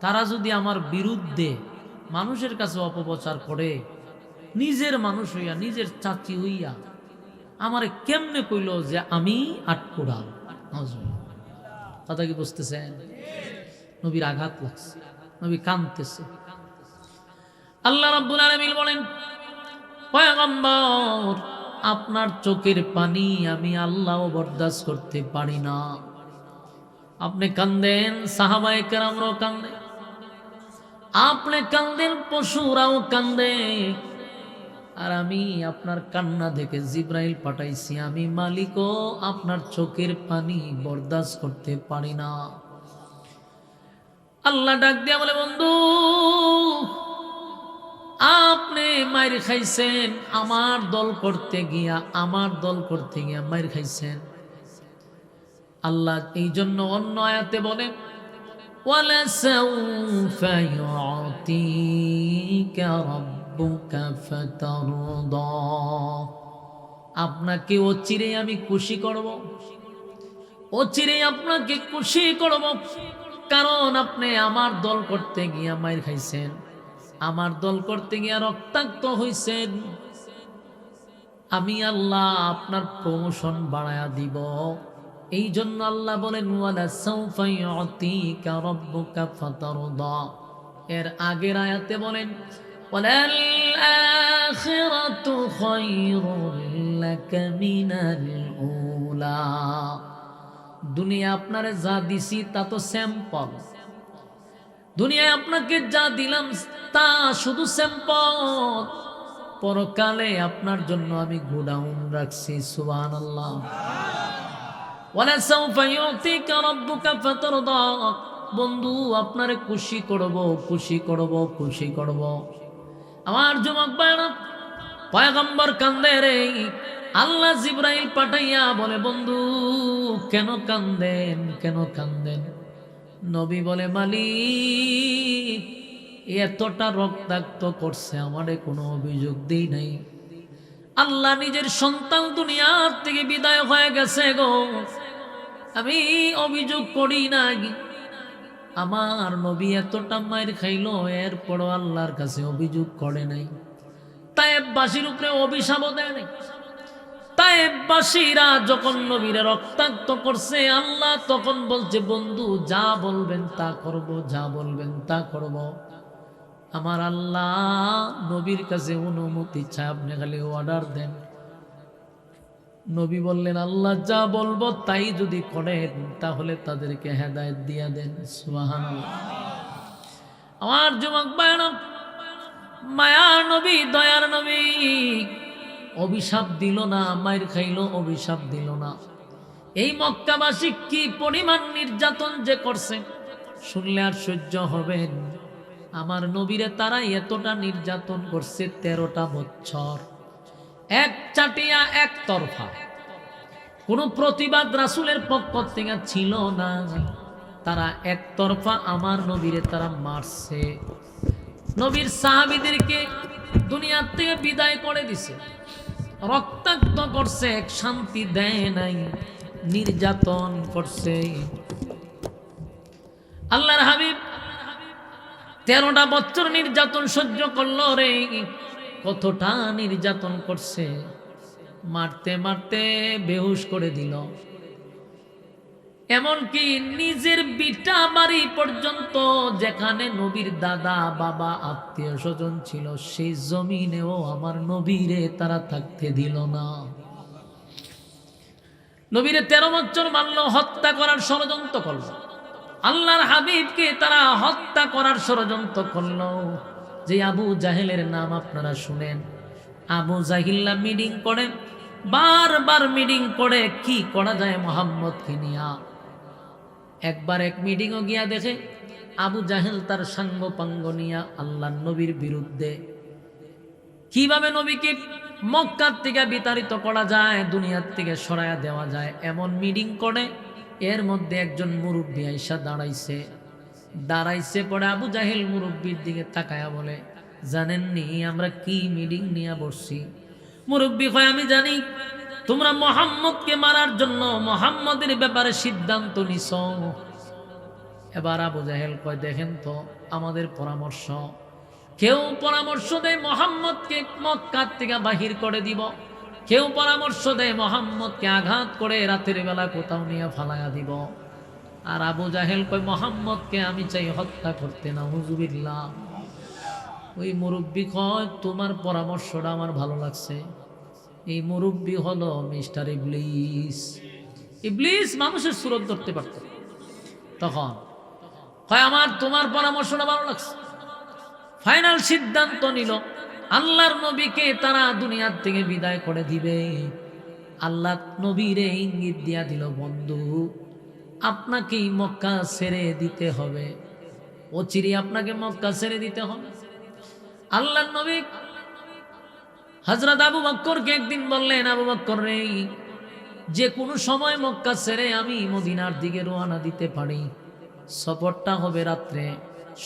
তারা যদি আমার বিরুদ্ধে মানুষের কাছে অপপ্রচার করে, নিজের মানুষ হইয়া, নিজের চাচি হইয়া আমারে কেমনে কইল যে আমি আটকুড়া। কথা কি বুঝতেছেন? নবীর আঘাত লাগছে, নবী কাঁদতেছে। আল্লাহ রাব্বুল আলামিন বলেন, পয়গম্বর আপনার চোখের পানি আমি আল্লাহও বরদাস্ত করতে পারি না। আপনি কান্দেন, সাহাবায়ে কেরামরাও কান্দে, আপনি কান্দেন, পশুরাও কান্দে, আর আমি আপনার কান্না দেখে জিব্রাইল পাঠাইছি। আমি মালিকও আপনার চোখের পানি বরদাস্ত করতে পারি না। আল্লাহ ডাক দিয়া বলে, বন্ধু আপনি মাইর খাইছেন আমার দল করতে গিয়া, আমার দল করতে গিয়া মাইর খাইছেন। আল্লাহ এই জন্য অন্য আয়াতে বলেন, ওয়ালা সাউফা ইউতিকা রাব্বুকা ফাতারদা, আপনাকে অচিরে আমি খুশি করব, অচিরে আপনাকে খুশি করব, কারণ আপনি আমার দল করতে গিয়া মাইর খাইছেন, আমার দল করতে গিয়া রক্তাক্ত হইছেন। আমি আল্লাহ আপনার প্রমোশন বাড়ায়া দিব। এই জন্য আল্লাহ বলেন, ওয়ালা সাউফা ইউতিকা রাব্বুকা ফাতারদা। এর আগের আয়াতে বলেন, ওয়ালাল আখিরাতু খায়রুল লাকা মিনাল উলা। দুনিয়া আপনারে যা দিছি তা তো স্যাম্পল, দুনিয়ায় আপনাকে যা দিলাম তা শুধু স্যাম্পল, পরকালে আপনার জন্য আমি গোডাউন রাখছি। সুবহানাল্লাহ। ওয়ালা সাউফা ইউতিকা রাব্বুকা ফাতারদা, বন্ধু আপনারে খুশি করব, খুশি করব, খুশি করব। আমার যুবক ভাইরা, পয়গম্বর কান্দে রে। আল্লাহ জিব্রাইল পাঠাইয়া বলে, বন্ধু কেন কান্দেন, কেন কান্দেন? নবী বলে, মালিক এতটা রক্তাক্ত করছে, আমারে কোনো অভিযোগ দেই নাই। আল্লাহ নিজের সন্তান দুনিয়ার থেকে বিদায় হয়ে গেছে গো, আমি অভিযোগ করি নাই। আমার নবী এতটা মায়ের খাইলো, এরপরও আল্লাহর কাছে অভিযোগ করে নাই। তায়েববাসীর উপরে অভিশাপও দেয় নাই। তায়েববাসীরা যখন নবীরে রক্তাক্ত করছে, আল্লাহ তখন বলছে, বন্ধু যা বলবেন তা করব, যা বলবেন তা করব। আমার আল্লাহ নবীর কাছে অনুমতি চায়, আপনি খালি অর্ডার দেন। নবী বললেন, আল্লাহ যা বলবো তাই যদি করেন তাহলে তাদেরকে হেদায়েত দিয়া দেন। সুবহানাল্লাহ। আমার যুবক ভাইরা, মায়ার নবী, দয়ার নবী অভিশাপ দিল না, মায়ের খাইলো, অভিশাপ দিল না। এই মক্কাবাসী কি পরিমাণ নির্যাতন যে করছে শুনলে আর সহ্য হবেন। আমার নবীরে তারা এতটা নির্যাতন করছে 13টা বছর, এক চাটিয়া এক তরফা, কোনো প্রতিবাদ রাসূলের পক্ষ থেকে ছিল না। তারা একতরফা আমার নবীরে তারা মারছে, নবীর সাহাবীদেরকে দুনিয়ার থেকে বিদায় করে দিছে, রক্তাক্ত করছে, শান্তি দেয় নাই, নির্যাতন করছে। আল্লাহর হাবিব 13টা বছর নির্যাতন সহ্য করলো রে। কতটা নির্যাতন করছে, মারতে মারতে বেহুশ করে দিল। এমনকি নিজের বিটা বাড়ি পর্যন্ত, যেখানে নবীর দাদা বাবা আত্মীয় স্বজন ছিল, সেই জমিনেও আমার নবীরে তারা থাকতে দিল না। নবীরে 13 বছর মারল, হত্যা করার ষড়যন্ত্র করল। আল্লাহর হাবিবকে তারা হত্যা করার ষড়যন্ত্র করল। যে আবু জাহেলের নাম আপনারা শুনেন, আবু জাহিল্লা মিটিং করে, বারবার মিটিং করে কি করা যায় মুহাম্মদকে নিয়া। একবার এক মিটিংও গিয়া দেখে আবু জাহেল তার সাঙ্গ পাঙ্গ নিয়া আল্লাহর নবীর বিরুদ্ধে কিভাবে নবীকে মক্কার থেকে বিতাড়িত করা যায়, দুনিয়ার থেকে সরায়া দেওয়া যায়, এমন মিটিং করে। এর মধ্যে একজন মুরব্বী আইসা দাঁড়াইছে পরে আবু জাহেল মুরব্বীর দিকে তাকায়া বলে, জানেননি আমরা কি মিটিং নিয়ে বসছি? মুরব্বী কয়, আমি জানি তোমরা মুহাম্মদকে মারার জন্য মুহাম্মদের ব্যাপারে সিদ্ধান্ত নিছ। এবার আবু জাহেল কয়, দেখেন তো আমাদের পরামর্শ, কেউ পরামর্শ দেয় মুহাম্মদকে মক্কা থেকে বাহির করে দিব, কেউ পরামর্শ দেয় মুহাম্মদকে আঘাত করে রাতের বেলা কোথাও নিয়ে ফালাইয়া দিব। আর আবু জাহেল কয় মোহাম্মদকে আমি চাই হত্যা করতে, নাউজুবিল্লাহ। ওই মুরব্বী কয় তোমার পরামর্শটা আমার ভালো লাগছে। এই মুরব্বী হলো মিস্টার ইবলিস। ইবলিস মানুষের সুরত ধরতে পারত। তখন কয় আমার তোমার পরামর্শটা ভালো লাগছে। ফাইনাল সিদ্ধান্ত নিল আল্লাহর নবীকে তারা দুনিয়ার থেকে বিদায় করে দিবে। আল্লাহ নবীরে ইঙ্গিত দিয়া দিল, বন্ধু আপনাকেই মক্কা ছেড়ে দিতে হবে, অচিরে আপনাকে মক্কা ছেড়ে দিতে হবে। আল্লাহর নবী হযরত আবু বকরকে একদিন বললেন, আবু বকর রে, যে কোনো সময় মক্কা ছেড়ে আমি মদিনার দিকে রওনা দিতে পারি। সফরটা হবে রাত্রে,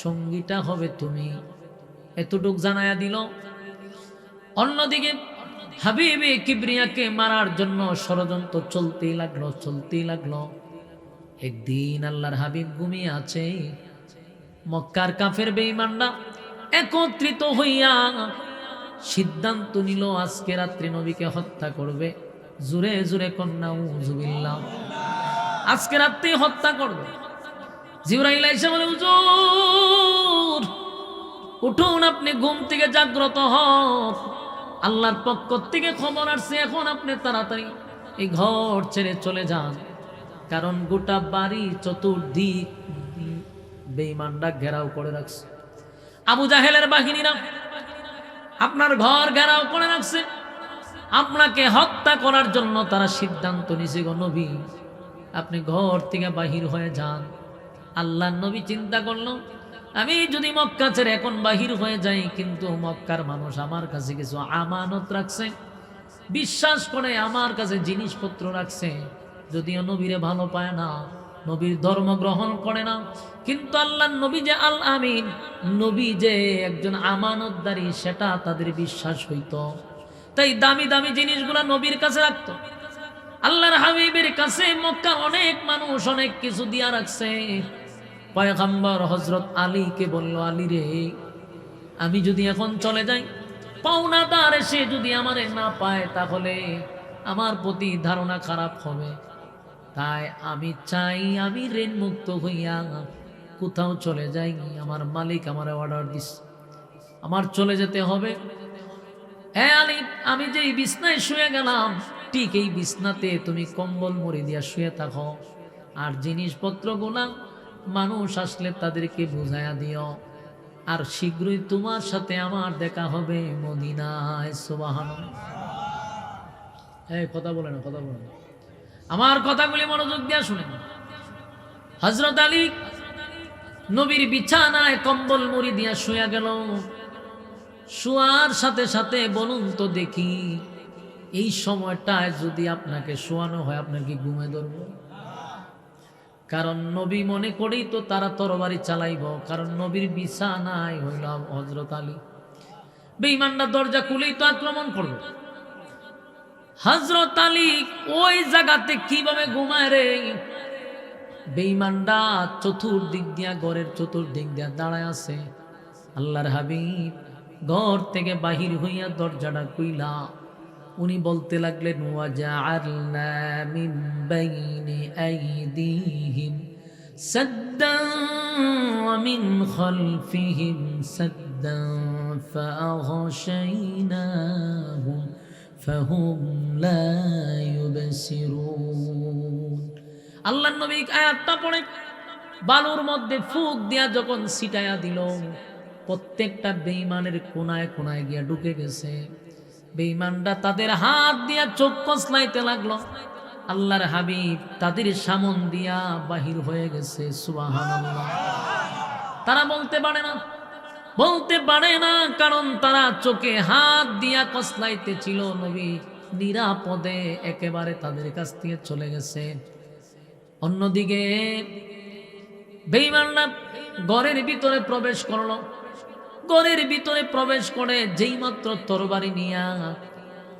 সঙ্গীটা হবে তুমি। এতটুক জানায়া দিল। অন্যদিকে হাবিবে কিবরিয়াকে মারার জন্য ষড়যন্ত্র চলতেই লাগলো। একদিন আল্লাহর হাবিব ঘুমিয়ে আছে, মক্কার কাফের বেঈমানরা একত্রিত হইয়া সিদ্ধান্ত নিল আজকে রাত্রে নবীকে হত্যা করবে। জুরে জুরে কন্যা উযুবিল্লাহ, আজকে রাত্রে হত্যা করবে। জিবরাইল এসে বলে, হুজুর উঠুন, আপনি ঘুম থেকে জাগ্রত হন, আল্লাহর পক্ষ থেকে খবর আসছে, এখন আপনি তাড়াতাড়ি এই ঘর ছেড়ে চলে যান। কারণ গোটা বাড়ি চতুর্দিক বেঈমানরা ঘেরাও করে রাখছে। আবু জাহেলের বাহিনীরা আপনার ঘর ঘেরাও করে রাখছে, আপনাকে হত্যা করার জন্য তারা সিদ্ধান্ত নিছে। গো নবী, আপনি ঘর থেকে বাহির হয়ে যান। আল্লাহর নবী চিন্তা করলো, আমি যদি মক্কা ছেড়ে এখন বাহির হয়ে যাই, কিন্তু মক্কার মানুষ আমার কাছে কিছু আমানত রাখছে, বিশ্বাস করে আমার কাছে জিনিসপত্র রাখছে। যদিও নবীরে ভালো পায় না, নবীর ধর্ম গ্রহণ করে না, কিন্তু আল্লাহর নবী যে আল আমিন, নবী যে একজন আমানতদারী, সেটা তাদের বিশ্বাস হইতো। তাই দামি দামি জিনিসগুলা নবীর কাছে রাখতো। আল্লাহর হাবিবের কাছে মক্কার অনেক মানুষ অনেক কিছু দিয়া রাখছে। পয়গম্বর হযরত আলীকে বলল, আলী রে, আমি যদি এখন চলে যাই, পাওনাদার এসে যদি আমারে না পায়, তাহলে আমার প্রতি ধারণা খারাপ হবে। তাই আমি চাই আমি ঋণ মুক্ত হইয়া কোথাও চলে যাই। আমার মালিক আমার অর্ডার দিস, আমার চলে যেতে হবে। হ্যাঁ আলী, আমি যে এই বিছনায় শুয়ে গেলাম, ঠিক এই বিছনাতে তুমি কম্বল মুড়ি দিয়া শুয়ে থাকো, আর জিনিসপত্রগুলা মানুষ আসলে তাদেরকে বুঝাইয়া দিও। আর শীঘ্রই তোমার সাথে আমার দেখা হবে মদিনায়। সুবহানাল্লাহ। এই কথা বলে না, কথা বলে না, আমার কথাগুলি মনোযোগ দিয়া শুনেন। হযরত আলী নবীর বিছানায় কম্বল মুড়ি দিয়া শুয়ে গেল। শোয়ার সাথে সাথে বলুন তো দেখি, এই সময়টায় যদি আপনাকে শোয়ানো হয়, আপনার কি ঘুমে ধরবে? কারণ নবী মনে করেই তো তারা তরবারি চালাইব, কারণ নবীর বিছানায় হইল হযরত আলী। বেঈমানরা দরজা খুলেই তো আক্রমণ করবে। হযরত আলী ওই জায়গাতে কিভাবে ঘুমায় রে? বেঈমানরা চতুর্দিক দিয়া, ঘরের চতুর্দিক দিয়া দাঁড়ায় আছে। আল্লাহর হাবিব ঘর থেকে বাহির হইয়া দরজাটা খুইলা উনি বলতে লাগলেন, ওয়াজআলনা মিন বাইনি আইদিহিম সাদ্দান ওয়া মিন খালফিহিম সাদ্দান ফাআগশাইনাহুম ফাহুম লা ইউবসিরুন। আল্লাহর নবী আয়াতটা পড়ে বালুর মধ্যে ফুক দিয়া যখন ছিটায়া দিল, প্রত্যেকটা বেঈমানের কোনায় কোনায় গিয়া ঢুকে গেছে। বেঈমানরা তাদের হাত দিয়া চোখ কসলাইতে লাগলো। আল্লাহর হাবিব তাদের সামন দিয়া বাহির হয়ে গেছে। সুবহানাল্লাহ। তারা বলতে পারে না, কারণ তারা চোখে হাত দিয়া কসলাইতে ছিল। নবী নিরাপদে একেবারে তাদের কাছ থেকে চলে গেছে। অন্যদিকে বেঈমানরা ঘরের ভিতরে প্রবেশ করলো। ঘরের ভিতরে প্রবেশ করে যেই মাত্র তরবারি নিয়া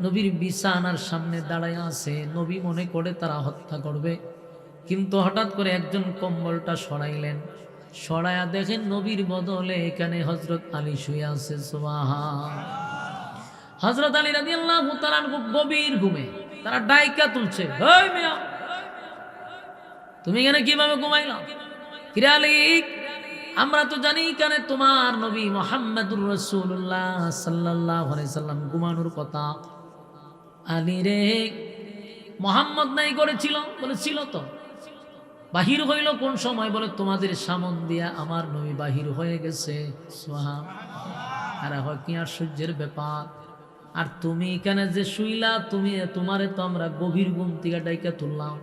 নবীর বিছানার সামনে দাঁড়ায় আছে, নবী মনে করে তারা হত্যা করবে। কিন্তু হঠাৎ করে একজন কম্বলটা সরাইলেন, সরাইয়া দেখেন নবীর বদলে এখানে হযরত আলী শুয়ে আছে। সুবহান। হযরত আলী রাদিয়াল্লাহু তাআলা গভীর ঘুমে, তারা ডাইকা তুলছে, হেই মিয়া তুমি এখানে কিভাবে ঘুমাইলা? কিরালিক, আমরা তো জানি কেন তোমার নবী মুহাম্মদুর রাসূলুল্লাহ সাল্লাল্লাহু আলাইহি সাল্লাম ঘুমানোর কথা। আলী রে, মোহাম্মদ নাই করেছিল? বলেছিল তো। বাহির হইল কোন সময়? বলে তোমাদের সামন দিয়া আমার নবী বাহির হয়ে গেছে। সুবহান। আর হয় কি আশ্চর্যের ব্যাপার! আর তুমি এখানে যে শুইলা, তোমারে তো আমরা গভীর ঘুম থেকে ডাইকা তুললাম,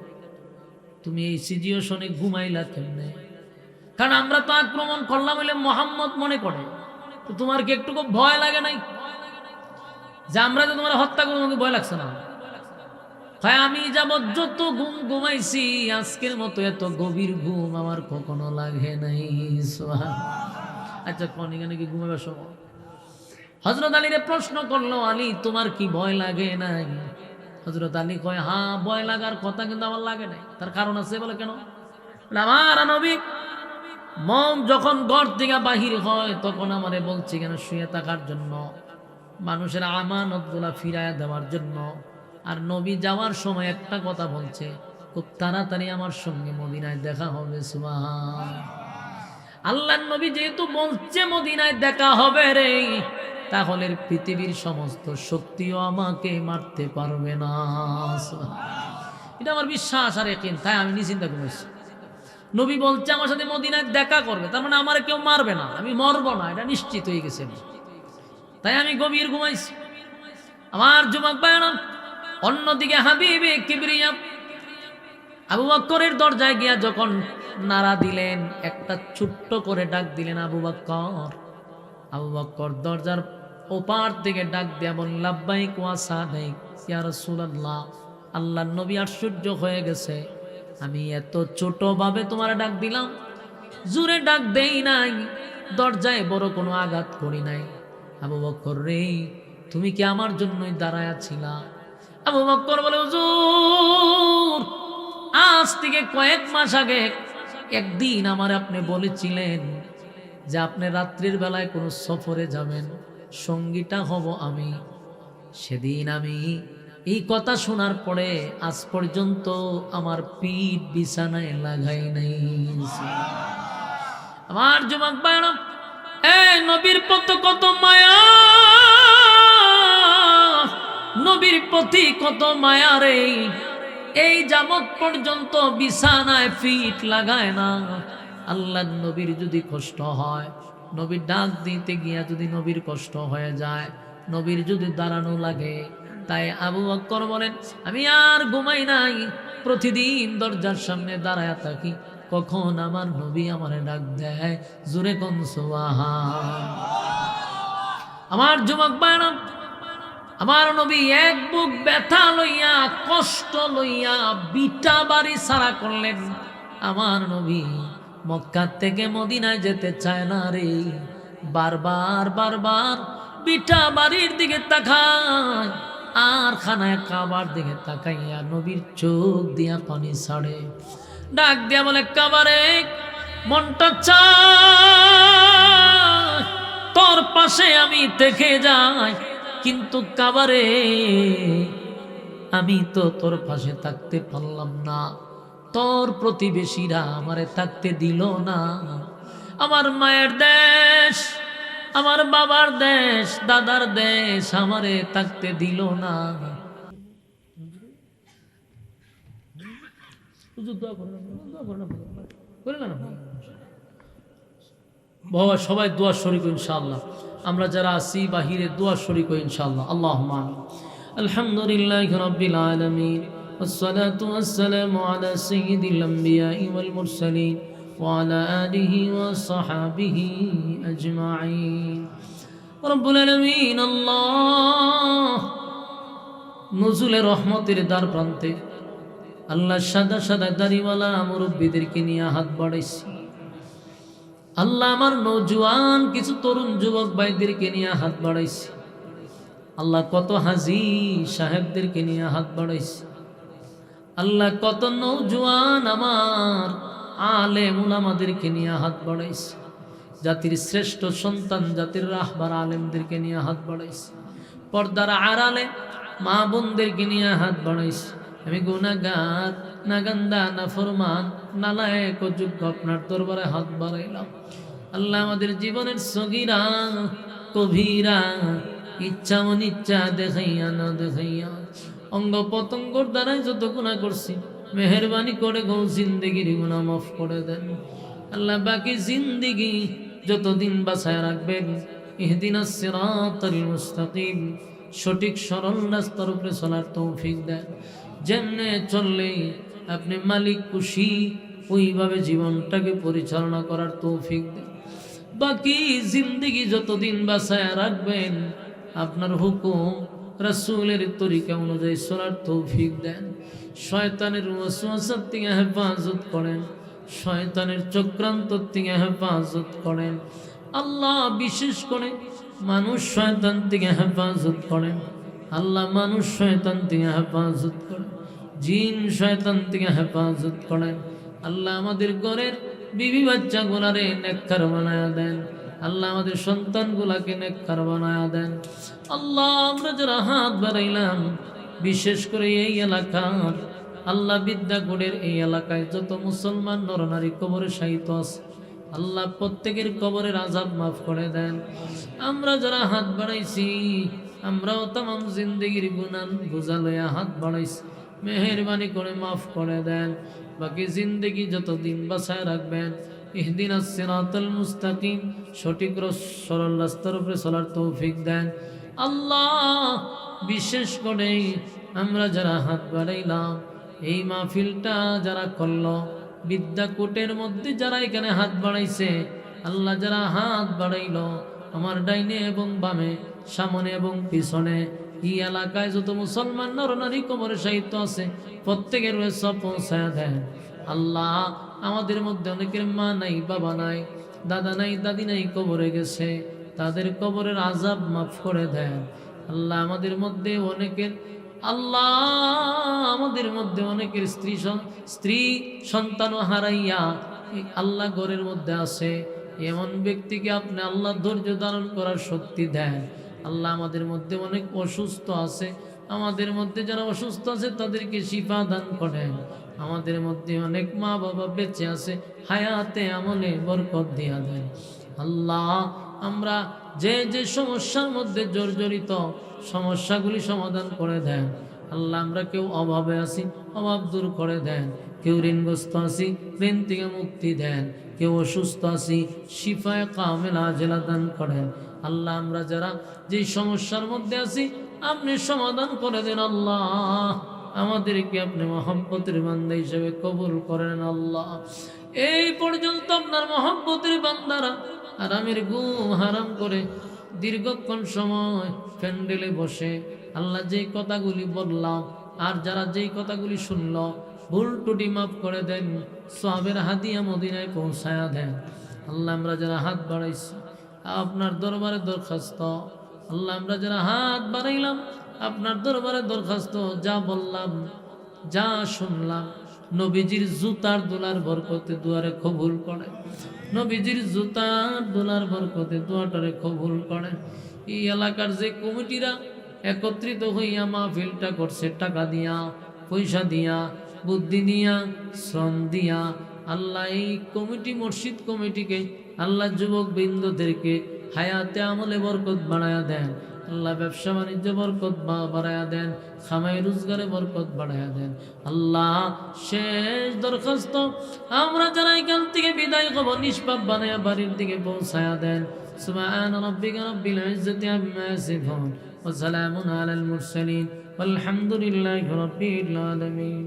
তুমি এই সিচুয়েশনে ঘুমাইলা কেমনে? কারণ আমরা তো আক্রমণ করলাম বলে মোহাম্মদ মনে করে, তো তোমার কি একটু ভয় লাগে নাই যে আমরা তো তোমার হত্যা করবো? তোমাকে ভয় লাগছে না? তাই আমি যাবৎ যত ঘুম ঘুমাইছি, আজকের মতো এত গভীর ঘুম আমার কখনো লাগে নাই। আচ্ছা, কোন এখানে কি ঘুমাবে সময়? হযরত আলীরে প্রশ্ন করলো, আলী তোমার কি ভয় লাগে নাই? হযরত আলী কয়, হ্যাঁ ভয় লাগার কথা, কিন্তু আমার লাগে নাই। তার কারণ আছে। বলে কেন? আমার নবী মম যখন ঘর থেকে বাহির হয় তখন আমারে বলছে কেন শুয়ে থাকার জন্য, মানুষের আমানতগুলা ফিরায় দেওয়ার জন্য। আর নবী যাওয়ার সময় একটা কথা বলছে, খুব তাড়াতাড়ি আমার সঙ্গে মদিনায় দেখা হবে। সুবহান। আল্লাহর নবী যেহেতু বলছে মদিনায় দেখা হবে রে, তাহলে পৃথিবীর সমস্ত শক্তিও আমাকে মারতে পারবে না। এটা আমার বিশ্বাস আর ইয়াকিন। তাই আমি নিশ্চিন্তা ঘুমাইছি। নবী বলছে আমার সাথে মদিনায় দেখা করবে, তার মানে আমার কেউ মারবে না, আমি মরবো না, এটা নিশ্চিত হয়ে গেছে। তাই আমি গভীর ঘুমাইছি। আমার যুবক ভাইরা, অন্যদিকে হাবিবে কিবরিয়া আবু বকরের দরজায় গিয়া যখন নাড়া দিলেন, একটা ছোট্ট করে ডাক দিলেন, আবু বকর। আবু বকর দরজার ওপার থেকে ডাক দিয়া বললেন, লাব্বাইক ওয়া সাদাইক ইয়া রাসূলুল্লাহ। আল্লাহর নবী আশ্চর্য হয়ে গেছে, আমি এত ছোট ভাবে তোমার ডাক দিলাম, জোরে ডাক দেই নাই, দরজায় বড় কোনো আঘাত করি নাই। আবু বকর রে, তুমি কি আমার জন্যই দাঁড়ায় ছিলা? আবু বকর বলে, হুজুর আজ থেকে কয়েক মাস আগে একদিন আমার আপনি বলেছিলেন যে আপনি রাত্রির বেলায় কোনো সফরে যাবেন, সঙ্গীটা হব আমি। সেদিন আমি এই কথা শোনার পরে আজ পর্যন্ত আমার পিঠ বিছানায় লাগাই নাই। আমার যুবক ভাইরা, নবীর প্রতি কত মায়া, নবীর প্রতি কত মায়া রে! এই যাবৎ পর্যন্ত বিছানায় ফিট লাগায় না। আল্লাহর নবীর যদি কষ্ট হয়, নবীর ডাক দিতে গিয়া যদি নবীর কষ্ট হয়ে যায়, নবীর যদি দাঁড়ানো লাগে, তাই আবু বকর বলেন, আমি আর ঘুমাই নাই, প্রতিদিন দরজার সামনে দাঁড়ায় থাকি, কখন আমার নবী আমারে ডাক দেয়। জোরে কোন সুবহান। আমার যুবক ভাইরা, আমার নবী এক বুক ব্যথা লইয়া, কষ্ট লইয়া বিটা বাড়ি ছাড়া করলেন। আমার নবী মক্কা থেকে মদিনায় যেতে চায় না রে, বারবার বারবার বিটা বাড়ির দিকে তাকায় আর খানায় কাবার দিকে তাকাইয়া নবীর চোখ দিয়া পানি ছাড়ে। ডাক দিয়া বলে, কাবারে মনটা চায় তোর পাশে আমি থেকে যাই, কিন্তু কাবারে আমি তো তোর পাশে থাকতে পারলাম না, তোর প্রতিবেশীরা আমারে থাকতে দিল না। আমার মায়ের দেশ, আমার বাবার দেশ, দাদার দেশ আমারে থাকতে দিল না। বাবা সবাই দোয়া শরীক ইনশাআল্লাহ। আমরা যারা আছি বাহিরে দোয়া শরীক ইনশাআল্লাহ। আল্লাহুম্মা আমিন। আলহামদুলিল্লাহি রাব্বিল আলামিন, والصلاة والسلام على سيد الأنبياء والمرسلين وعلى آله وصحابه أجمعين. رب العالمين الله নজুলে রহমতের দ্বার প্রান্তে আল্লাহ সাদা সাদা দাড়িওয়ালা মুরব্বীদেরকে নিয়ে হাত বাড়াইছি। আল্লাহ আমার নওজোয়ান কিছু তরুণ যুবক ভাইদেরকে নিয়ে হাত বাড়াইছি। আল্লাহ কত হাজী সাহেবদেরকে নিয়ে হাত বাড়াইছি। আল্লাহ কত নওজোয়ান আমার আলেম উলামাদেরকে নিয়ে হাত বাড়াইছি। জাতির শ্রেষ্ঠ সন্তান, জাতির রাহবার আলেমদেরকে নিয়ে হাত বাড়াইছি। পর্দার আড়ালে মা বোনদেরকে নিয়ে হাত বাড়াইছি। আমি গুনাহগার, নাগান্দা, নাফরমান, নালায়েক ও যোগ্য আপনার দরবারে হাত বাড়াইলাম। আল্লাহ আমাদের জীবনের সগীরা কবিরা, ইচ্ছা অনিচ্ছা, দেখাইয়া না দেখাইয়া, অঙ্গ পতঙ্গর দ্বারাই যত গুনাহ করছি, মেহেরবানি করে গো জিন্দেগির গুনাহ মাফ করে দেন। আল্লাহ বাকি জিন্দেগি যতদিন বাঁচায় রাখবেন, ইহদিনাস সিরাতাল মুস্তাকিম, সঠিক সরল রাস্তার উপরে চলার তৌফিক দেন। যেমনে চললে আপনি মালিক খুশি, ওইভাবে জীবনটাকে পরিচালনা করার তৌফিক দেন। বাকি জিন্দেগি যতদিন বাঁচায় রাখবেন, আপনার হুকুম রাসূলের তরিকা অনুযায়ী চলার তৌফিক দেন। শয়তানের ওয়াসওয়াসা থেকে হেফাজত করেন, শয়তানের চক্রান্ত থেকে হেফাজত করেন। আল্লাহ বিশেষ করে মানুষ শয়তান থেকে হেফাজত করেন। আল্লাহ মানুষ শয়তান থেকে হেফাজত করেন, জিন শয়তান থেকে হেফাজত করেন। আল্লাহ আমাদের ঘরের বিবি বাচ্চা গুলারে নেককার বানায়া দেন। আল্লাহ আমাদের সন্তানগুলাকে নেককার বানায়া দেন। আল্লাহ আমরা যারা হাত বাড়াইলাম, বিশেষ করে এই এলাকার আল্লাহ বিদ্যাগুড়ের এই এলাকায় যত মুসলমান নরনারী কবরে শায়িত আছে, আল্লাহ প্রত্যেকের কবরের আযাব মাফ করে দেন। আমরা যারা হাত বাড়াইছি, আমরাও তামাম জিন্দেগির গুনাহ বোঝা লইয়া হাত বাড়াইছি, মেহেরবানি করে মাফ করে দেন। বাকি জিন্দেগি যতদিন বাঁচায় রাখবেন, ইহদিনাস সিরাতাল মুস্তাকিম, সঠিক সরল রাস্তার উপরে চলার তৌফিক দেন। আল্লাহ বিশেষ করে আমরা যারা হাত বাড়াইলাম, এই মাহফিলটা যারা করলো, বিদ্যাকূটের মধ্যে যারা এখানে হাত বাড়াইছে, আল্লাহ যারা হাত বাড়াইলো, আমার ডাইনে এবং বামে, সামনে এবং পিছনে, এই এলাকায় যত মুসলমান নরনারী কবরে শায়িত আছে, প্রত্যেকের সব পৌঁছায় দেন। আল্লাহ আমাদের মধ্যে অনেকের মা নাই, বাবা নাই, দাদা নাই, দাদি নাই, কবরে গেছে, তাদের কবরের আযাব মাফ করে দেন। আল্লাহ আমাদের মধ্যে অনেকের, আল্লাহ আমাদের মধ্যে অনেকের স্ত্রী সন্তানও হারাইয়া আল্লাহ ঘরের মধ্যে আছে, এমন ব্যক্তিকে আপনি আল্লাহ ধৈর্য ধারণ করার শক্তি দেন। আল্লাহ আমাদের মধ্যে অনেক অসুস্থ আছে, আমাদের মধ্যে যারা অসুস্থ আছে তাদেরকে শিফা দান করেন। আমাদের মধ্যে অনেক মা বাবা বেঁচে আছে, হায়াতে আমলে বরকত দিয়া দেন। আল্লাহ আমরা যে যে সমস্যার মধ্যে জর্জরিত, সমস্যাগুলি সমাধান করে দেন। আল্লাহ আমরা কেউ অভাবে আছি, অভাব দূর করে দেন। কেউ ঋণগ্রস্ত আছি, ঋণ থেকে মুক্তি দেন। কেউ অসুস্থ আছি, শিফায়ে কামেল আজেলা দান করেন। আল্লাহ আমরা যারা যে সমস্যার মধ্যে আছি, আপনি সমাধান করে দেন। আল্লাহ আমাদেরকে আপনি মহব্বতের বান্দা হিসেবে কবুল করেন। আল্লাহ এই পর্যন্ত আপনার মহব্বতের বান্দারা আরামের ঘুম হারাম করে দীর্ঘক্ষণ সময় প্যান্ডেলে বসে আল্লাহ যেই কথাগুলি বললাম, আর যারা যেই কথাগুলি শুনল, ভুল টুটি মাফ করে দেন, সওয়াবের হাদিয়া মদিনায় পৌঁছায়া দেন। আল্লাহ আমরা যারা হাত বাড়াইছি, আপনার দরবারে দরখাস্ত, আল্লাহ আমরা যারা হাত বাড়াইলাম, আপনার দরবারে দরখাস্ত, যা বললাম, যা শুনলাম, নবীজির জুতার দোলার বরকতে দুয়ারে কবুল করেন। নবীজির জুতার দোলার বরকতে দোয়াটারে কবুল করেন। এই এলাকার যে কমিটিরা একত্রিত হইয়া মাহফিলটা করছে, টাকা দিয়া, পয়সা দিয়া, বুদ্ধি দিয়া, শ্রম দিয়া, আল্লাহ এই কমিটি, মসজিদ কমিটিকে, আল্লাহ যুবক বৃন্দদেরকে হায়াতে আমলে বরকত বাড়ায়া দেন। আল্লাহ ব্যবসা বাণিজ্য বরকত বাড়ায়া দেন, খামাই রোজগারে বরকত বাড়ায়া দেন। আল্লাহ শেষ দরখাস্ত, আমরা যারা এখান থেকে বিদায় হব, নিষ্পাপ বানায়া বাড়ির দিকে পৌঁছায়া দেন। সুবহান রাব্বিকা রাব্বিল ইজ্জাতি আম্মা ইয়াসিফুন ওয়া সালামুন আলাল মুরসালিন ওয়ালহামদুলিল্লাহি রাব্বিল আলামিন।